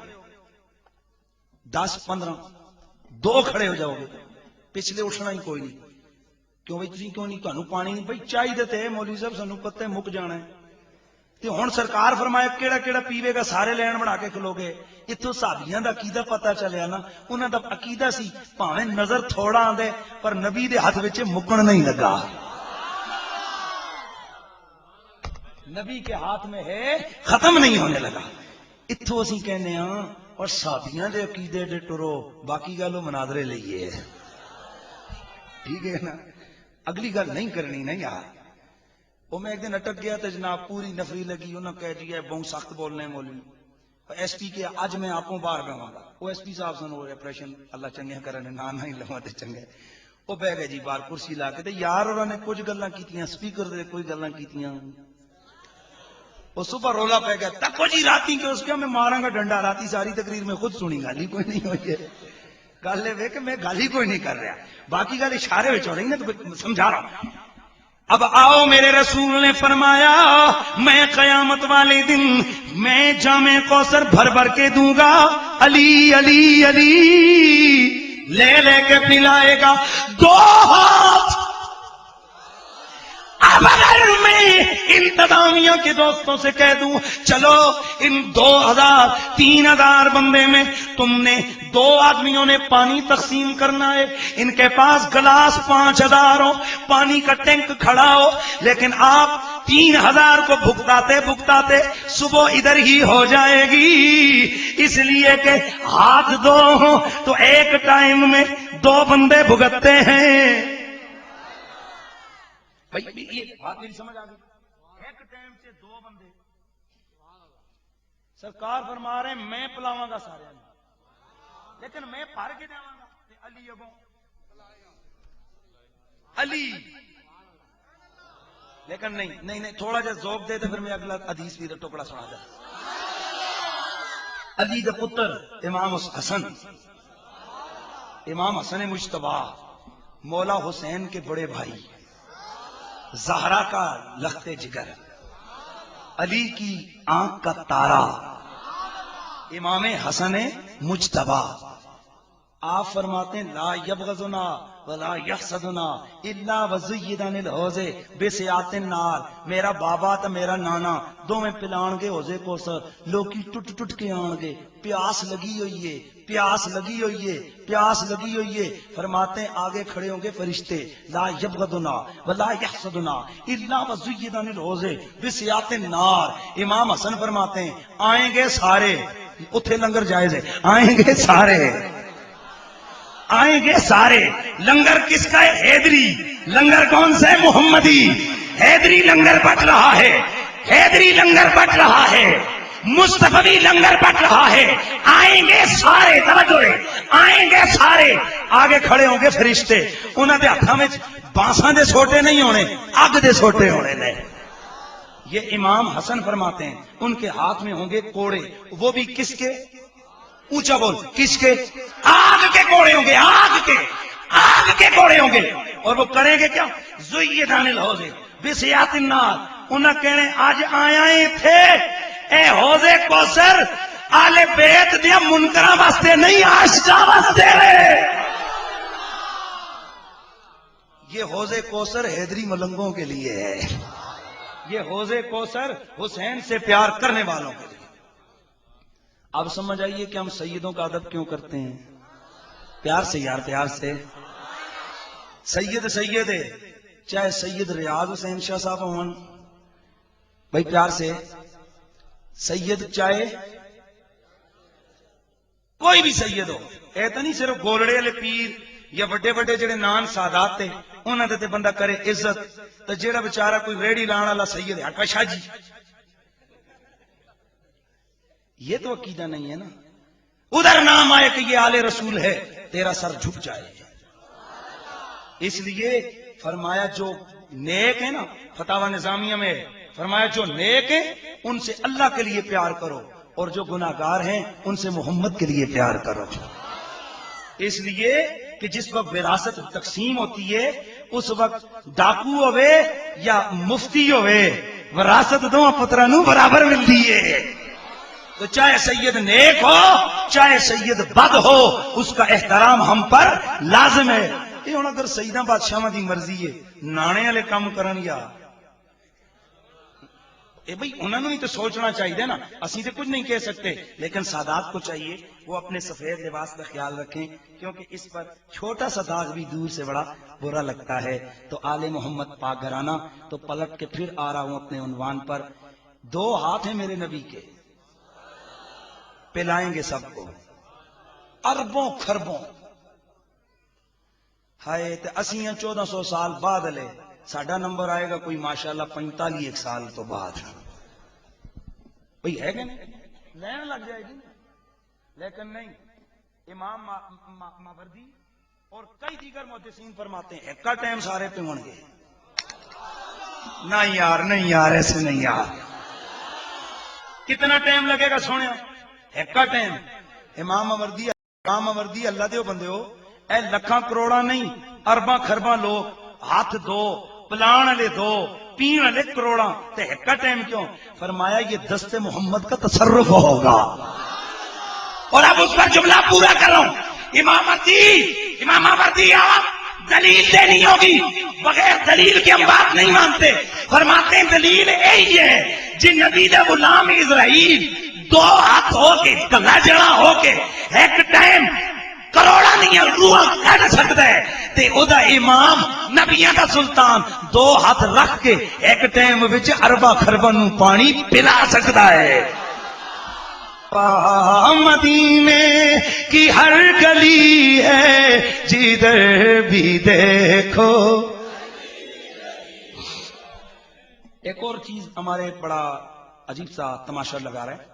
10 15، 2 کھڑے ہو جاؤ گے، پچھلے اٹھنا ہی کوئی نہیں۔ کیوں بھائی تھی کیوں نہیں؟ تمہیں پانی نہیں بھائی چاہیے تھے، مولوی صاحب سانوں پتہ ہے مک جانا ہے، تے ہن سرکار فرمایا کیڑا کیڑا پیوے گا، سارے لین بنا کے کھلو گے۔ اتوں صحابیاں دا عقیدہ پتہ چلیا نا، انہاں دا عقیدہ سی بھاویں نظر تھوڑا آندے پر نبی دے ہاتھ وچ مکن نہیں لگا، نبی کے ہاتھ میں ہے، ختم نہیں ہونے لگا۔ اتوں اسی کہنے ہاں اور صحابیاں دے عقیدے دے ٹرو، باقی گل مناظرے لئیے، ٹھیک ہے نا، اگلی گل نہیں کرنی نا یار۔ وہ میں ایک دن اٹک گیا تو جناب پوری نفری لگی، انہوں نے کہہ دیا بہت سخت بولنے ہیں مولوی، ایس پی کے آج میں آپ کو باہر گاواں گا، وہ ایس پی صاحب سن وہ ریپریشن اللہ چنگے کرنے نا نہیں لواں تے چنگے، وہ بہ گئے جی باہر کرسی لا کے تے یار انہوں نے کچھ گلاں کیتیاں، سپیکر دے کوئی گلاں کیتیاں، وہ صبح رولا پہ گیا تکو جی راتی کے اس کے میں ماراں گا ڈنڈا، راتی ساری تقریر میں خود سنی، گل ہی کوئی نہیں ہوئی ہے، گل ہے کہ میں گل ہی کوئی نہیں کر رہا، باقی گل اشارے وچ ہو رہی نا تو سمجھا رہا ہوں۔ اب آؤ میرے رسول نے فرمایا میں قیامت والے دن میں جام کوثر بھر بھر کے دوں گا، علی علی علی لے لے کے پلائے گا، 2 ہاتھ۔ اب اگر میں انتظامیہ کے دوستوں سے کہہ دوں چلو ان 2000 3000 بندے میں تم نے 2 آدمیوں نے پانی تقسیم کرنا ہے، ان کے پاس گلاس 5000 ہو، پانی کا ٹینک کھڑا ہو، لیکن آپ 3000 کو بھگتاتے بھگتاتے صبح ادھر ہی ہو جائے گی، اس لیے کہ ہاتھ دو ہوں تو ایک ٹائم میں 2 بندے بھگتتے ہیں۔ بھائی یہ بات میری سمجھ آ گئی؟ ایک ٹائم سے 2 بندے، سرکار فرما رہے ہیں میں پلاواں گا سارے، لیکن میں پھر کے جاواں گا تے علی اگوں علی، لیکن نہیں تھوڑا جا ذوق دے تو پھر میں اگلا حدیث بھی ٹکڑا سنا دے۔ علی دا پتر امام حسن، امام حسن مجتبی مولا حسین کے بڑے بھائی، زہرا کا لخت جگر، علی کی آنکھ کا تارا، امام حسن مجتبی، آپ فرماتے ہیں لا یبغضنا ولا یحسدنا الا وزیدن الحوض بسیات النار، میرا بابا تو میرا نانا دوویں پلان گے حوضے کوثر، لوکی ٹٹ ٹٹ کے آن گے، پیاس لگی ہوئی ہے پیاس لگی ہوئی ہے پیاس لگی ہوئی ہے، فرماتے ہیں آگے کھڑے ہوں گے فرشتے، لا یبغضنا ولا یحسدنا الا وزیدن الحوض بسیات النار، امام حسن فرماتے ہیں آئیں گے سارے، اتھے لنگر جائز ہے، آئیں گے سارے، آئیں گے سارے، لنگر کس کا ہے؟ حیدری، لنگر کون سا ہے؟ محمدی، حیدری لنگر بٹ رہا ہے، حیدری لنگر بٹ رہا ہے، مصطفی لنگر بٹ رہا ہے، آئیں گے سارے، توجہ ہے، آئیں گے سارے، آگے کھڑے ہوں گے فرشتے، انہاں دے ہتھاں وچ بانساں دے سوٹے نہیں ہونے، اگ دے سوٹے ہونے نے۔ یہ امام حسن فرماتے ہیں ان کے ہاتھ میں ہوں گے کوڑے، وہ بھی کس کے؟ اونچا بول، کس کے؟ آگ کے کوڑے ہوں گے، آگ کے کوڑے ہوں گے، اور وہ کریں گے کیا؟ زیدن الحوض بسیات النار، انہاں کہنے آج آئے تھے اے حوض کوثر آل بیت دیا منکراں واسطے نہیں، عاشقاں واسطے۔ یہ حوض کوثر حیدری ملنگوں کے لیے ہے، یہ حوض کوثر حسین سے پیار کرنے والوں کے لیے۔ اب سمجھ آئیے کہ ہم سیدوں کا ادب کیوں کرتے ہیں؟ پیار سے یار، پیار سے۔ سید سید ہے، چاہے سید ریاض حسین شاہ صاحب ہوں بھائی، پیار سے سید، چاہے کوئی بھی سید ہو، اے تو نہیں صرف گولڑے والے پیر یا بڑے بڑے جڑے نان سادات تھے انہاں دے تے بندہ کرے عزت، تو جڑا بیچارہ کوئی ریڑی لان والا سید ہے شاہ جی، یہ تو عقیدہ نہیں ہے نا۔ ادھر نام آئے کہ یہ آل رسول ہے، تیرا سر جھک جائے۔ اس لیے فرمایا جو نیک ہے نا، فتاوی نظامیہ میں فرمایا جو نیک ہے ان سے اللہ کے لیے پیار کرو، اور جو گناہگار ہیں ان سے محمد کے لیے پیار کرو۔ اس لیے کہ جس وقت وراثت تقسیم ہوتی ہے اس وقت ڈاکو ہوئے یا مفتی ہوئے، وراثت دو پترا نو برابر ملتی ہے۔ تو چاہے سید نیک ہو چاہے سید بد ہو، اس کا احترام ہم پر لازم ہے۔ یہ ہوں اگر سیدہ بادشاہ دی مرضی ہے نانے والے کام کرن یا بھائی انہوں نے تو سوچنا چاہیے نا، اسی تو کچھ نہیں کہہ سکتے، لیکن سادات کو چاہیے وہ اپنے سفید لباس کا خیال رکھیں، کیونکہ اس پر چھوٹا سا داغ بھی دور سے بڑا برا لگتا ہے۔ تو آل محمد پاک گھرانہ، تو پلٹ کے پھر آ رہا ہوں اپنے عنوان پر۔ 2 ہاتھ ہیں میرے نبی کے، پلائیں گے سب کو، اربوں خربوں، ہائے تے اسیاں 1400 سال بعد لے، ساڈا نمبر آئے گا کوئی ماشاءاللہ 45 سال تو بعد۔ بھئی ہے کہ نہیں؟ لین لگ جائے گی، لیکن نہیں۔ امام ماوردی اور کئی دیگر محدثین فرماتے ہیں ایک کا ٹائم سارے پہ ہوں گے۔ نہیں یار، نہیں یار، ایسے نہیں یار۔ کتنا ٹائم لگے گا سونے؟ ایک کا ٹائم۔ امام ماوردی اللہ دے بندے ہو، اے لکھاں کروڑا نہیں، ارباں خرباں لوگ، ہاتھ دو، پلان والے دو، پین والے کروڑا، تے ایک کا ٹائم کیوں؟ فرمایا یہ دست محمد کا تصرف ہوگا۔ اور اب اس پر جملہ پورا کرو، امام ماوردی دلیل دینی ہوگی، بغیر دلیل کے ہم بات نہیں مانتے۔ فرماتے ہیں دلیل یہی ہے جن نبی دا غلام اسرائیل 2 ہاتھ ہو کے کلا جڑا ہو کے ایک ٹائم کروڑا نہیں روح کٹ سکتا ہے تے او دا امام نبیاں دا سلطان دو ہاتھ رکھ کے ایک ٹائم وچ اربا خربا نو پانی پلا سکتا ہے. مدینے کی ہر گلی ہے جدھر بھی دیکھو. ایک اور چیز ہمارے بڑا عجیب سا تماشا لگا رہا ہے.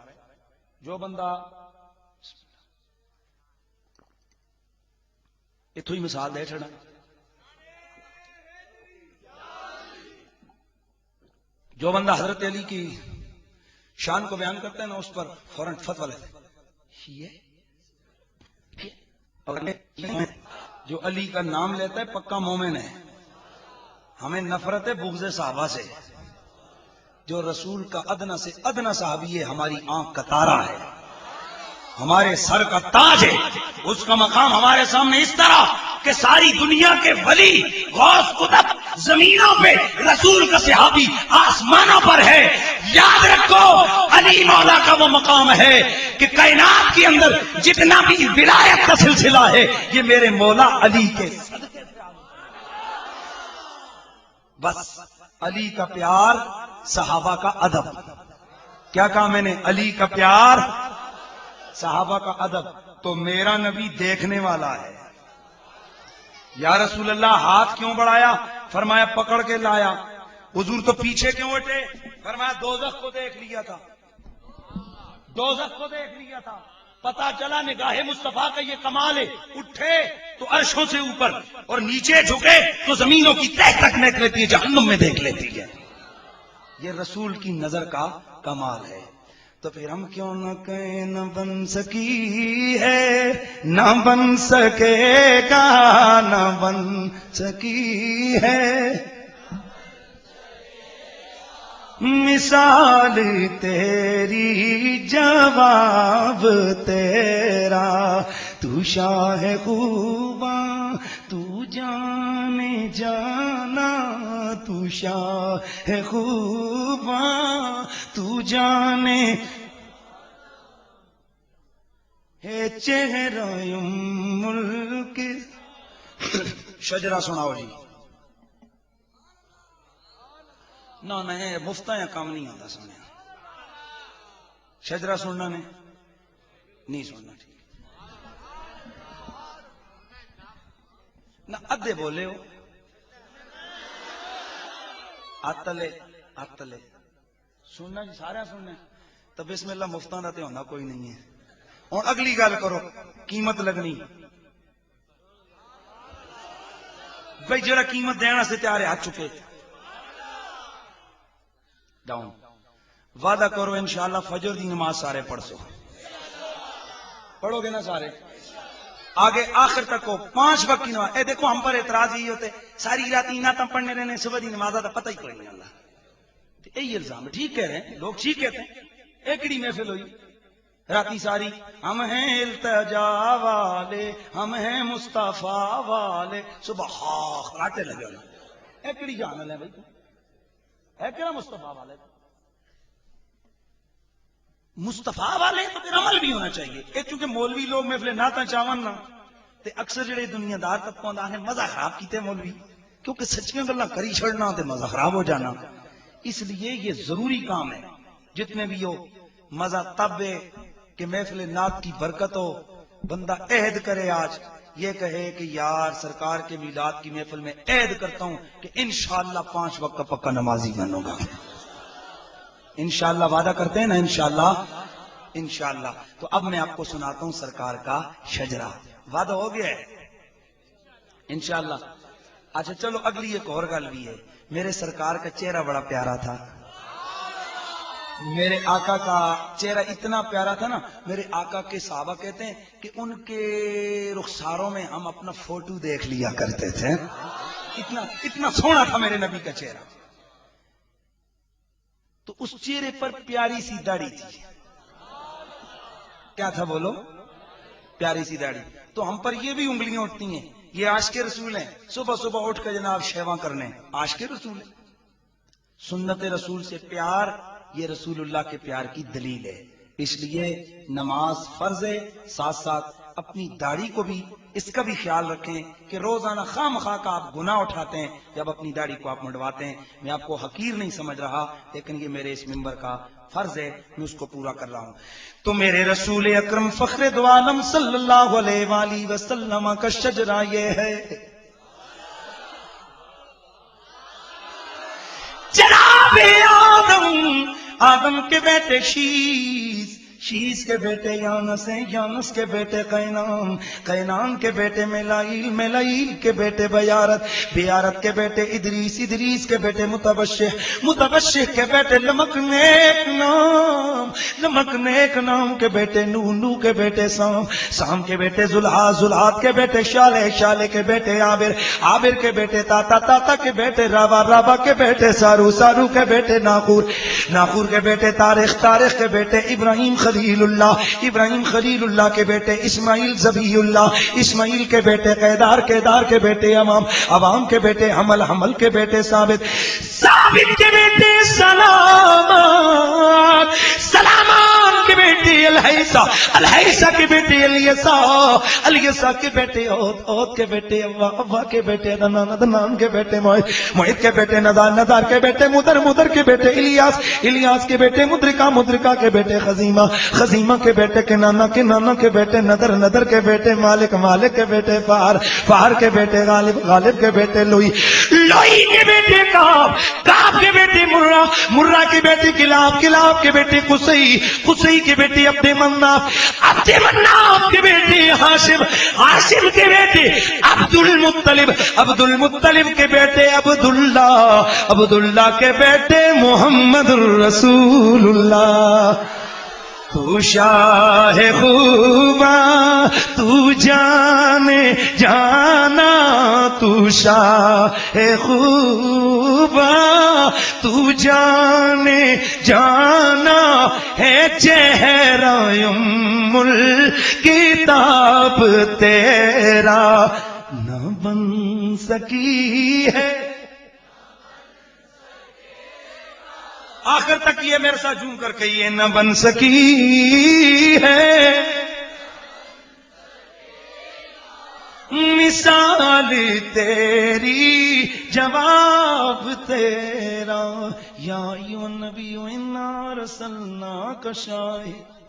جو بندہ اتوں ہی مثال دے چھڑا, جو بندہ حضرت علی کی شان کو بیان کرتا ہے نا اس پر فوراً فتویٰ لیتے ہیں. جو علی کا نام لیتا ہے پکا مومن ہے. ہمیں نفرت ہے بغض صحابہ سے. جو رسول کا ادنا سے ادنا صحابی ہے ہماری آنکھ کا تارا ہے, ہمارے سر کا تاج ہے. اس کا مقام ہمارے سامنے اس طرح کہ ساری دنیا کے ولی غوث قطب زمینوں پہ, رسول کا صحابی آسمانوں پر ہے. یاد رکھو علی مولا کا وہ مقام ہے کہ کائنات کے اندر جتنا بھی ولایت کا سلسلہ ہے یہ میرے مولا علی کے صدقے. بس علی کا پیار, صحابہ کا ادب. کیا کہا میں نے؟ علی کا پیار, صحابہ کا ادب. تو میرا نبی دیکھنے والا ہے. یا رسول اللہ ہاتھ کیوں بڑھایا؟ فرمایا پکڑ کے لایا. حضور تو پیچھے کیوں ہٹے؟ فرمایا دوزخ کو دیکھ لیا تھا, دوزخ کو دیکھ لیا تھا. پتا چلا نگاہ مصطفیٰ کا یہ کمال ہے. اٹھے تو عرشوں سے اوپر اور نیچے جھکے تو زمینوں کی تہ تک دیکھ لیتی ہے, جہنم میں دیکھ لیتی ہے. یہ رسول کی نظر کا کمال ہے. تو پھر ہم کیوں نہ کہیں نہ بن سکی ہے, نہ بن سکے گا, نہ بن سکی ہے مثال تیری, جواب تیرا. تو شاہ خوباں تو جانے جانا, تو شاہ خوباں تو جانے ہے چہرہ ملک. شجرہ سناؤ جی. نہ مفتا یا کام نہیں آتا سنیا. شجرہ سننا نے نہیں سننا. ٹھیک نہ ادھے بولے ہو اتلے اتلے سننا جی, سارا سننا. تو بسم اللہ مفتاں دا تے ہونا کوئی نہیں ہے. اور اگلی گل کرو قیمت لگنی. بھائی جڑا قیمت دینا سے تیار ہے آ چکے ڈاؤن. وعدہ کرو انشاءاللہ فجر دی نماز سارے پڑھ سو. پڑھو گے نا سارے؟ آگے آخر تک ہو 5 وقت کی نماز. اے دیکھو ہم پر اعتراض یہ ہوتے ساری رات نعتیں پڑھنے رہنے, صبح دی نماز کا پتہ ہی کوئی نہیں. اللہ یہی الزام ہے. ٹھیک کہہ رہے ہیں لوگ, ٹھیک کہتے ہیں. ایکڑی محفل ہوئی راتی ساری, ہم ہیں التجا والے, ہم ہیں مصطفیٰ والے. صبح کاٹے لگے ہونا. ایکڑی جان ہے بھائی, ہے کیا مصطفیٰ والے؟ مصطفیٰ والے تو پھر عمل بھی ہونا چاہیے. ایک چونکہ مولوی لوگ محفل نعتاں چاون نا تے اکثر جڑے دنیا دار طبقوں دا ہے مزہ خراب کیتے مولوی, کیونکہ سچیاں گلاں کری چھڑنا تے مزہ خراب ہو جانا. اس لیے یہ ضروری کام ہے جتنے بھی ہو. مزہ تب ہے کہ محفل نعت کی برکت ہو. بندہ عہد کرے آج یہ کہے کہ یار سرکار کے میلاد کی محفل میں عہد کرتا ہوں کہ انشاءاللہ 5 وقت کا پکا نمازی بنوں گا. انشاءاللہ وعدہ کرتے ہیں نا انشاءاللہ. انشاءاللہ. تو اب میں آپ کو سناتا ہوں سرکار کا شجرہ. وعدہ ہو گیا ہے انشاءاللہ. اچھا چلو اگلی ایک اور گل بھی ہے. میرے سرکار کا چہرہ بڑا پیارا تھا. میرے آقا کا چہرہ اتنا پیارا تھا نا, میرے آقا کے صحابہ کہتے ہیں کہ ان کے رخساروں میں ہم اپنا فوٹو دیکھ لیا کرتے تھے. اتنا سونا تھا میرے نبی کا چہرہ. تو اس چہرے پر پیاری سی داڑھی تھی. کیا تھا بولو؟ پیاری سی داڑھی. تو ہم پر یہ بھی انگلیاں اٹھتی ہیں, یہ عاشق رسول ہیں. صبح صبح اٹھ کر جناب شیواں کرنے, عاشق رسول ہیں. سنت رسول سے پیار یہ رسول اللہ کے پیار کی دلیل ہے. اس لیے نماز فرض ہے, ساتھ ساتھ اپنی داڑھی کو بھی اس کا بھی خیال رکھیں کہ روزانہ خواہ مخواہ کا آپ گناہ اٹھاتے ہیں جب اپنی داڑھی کو آپ منڈواتے ہیں. میں آپ کو حقیر نہیں سمجھ رہا، لیکن یہ میرے اس منبر کا فرض ہے، میں اس کو پورا کر رہا ہوں. تو میرے رسول اکرم فخر دو عالم صلی اللہ علیہ وآلہ وسلم کا شجرہ یہ ہے. جناب آدم کے بیٹے شیس کے بیٹے یانس ہیں، یانس کے بیٹے قینان، قینان کے بیٹے میلائیل، میلائیل کے بیٹے بیارت، بیارت کے بیٹے ادریس، ادریس کے بیٹے متبشح، متبشح کے بیٹے لمک نیک نام، لمک نیک نام کے بیٹے نو، نو کے بیٹے سام، سام کے بیٹے زلحاد، زلحاد کے بیٹے شالح، شالح کے بیٹے عابر، عابر کے بیٹے تاتا، تاتا کے بیٹے رابا، رابا کے بیٹے سارو، سارو کے بیٹے ناخور، ناخور کے بیٹے تاریخ، تاریخ کے بیٹے ابراہیم خلیل اللہ، ابراہیم خلیل اللہ کے بیٹے اسماعیل ذبیح اللہ، اسماعیل کے بیٹے قیدار، قیدار کے بیٹے امام، عوام کے بیٹے حمل، حمل کے بیٹے ثابت، ثابت کے بیٹے سلامان، سلامان کے بیٹے الحیسہ، الحیسہ کے بیٹے الیسا، الیسا کے بیٹے عود، عود کے بیٹے اوا، اوا کے بیٹے عدنان، عدنان کے بیٹے معید، معید کے بیٹے ندار، ندار کے بیٹے مدر، مدر کے بیٹے الیاس، الیاس کے بیٹے مدرکہ، مدرکہ کے بیٹے خزیمہ، خزیمہ کے بیٹے کنانا، کنانا کے بیٹے ندر، ندر کے بیٹے مالک، مالک کے بیٹے فہر، فہر کے بیٹے غالب، غالب کے بیٹے لوئی، لوئی کے بیٹے کعب، کعب کے بیٹے مرہ، مرہ کے بیٹے کلاب، کلاب کے بیٹے قصی، قصی کے بیٹے عبد مناف، عبد مناف کے بیٹے ہاشم، ہاشم کے بیٹے عبد المطلب، عبد المطلب کے بیٹے عبداللہ، عبداللہ کے بیٹے محمد الرسول اللہ. تو شاہ خوباں تو جانے جانا، تو شاہ خوباں تو جانے جانا ہے، چہرہ ام الکتاب تیرا نہ بن سکی ہے. آخر تک یہ میرے ساتھ جھوم کر کہیے، نہ بن سکی ہے مثال تیری، جواب تیرا، یا ایھا النبی انا ارسلناک شاہد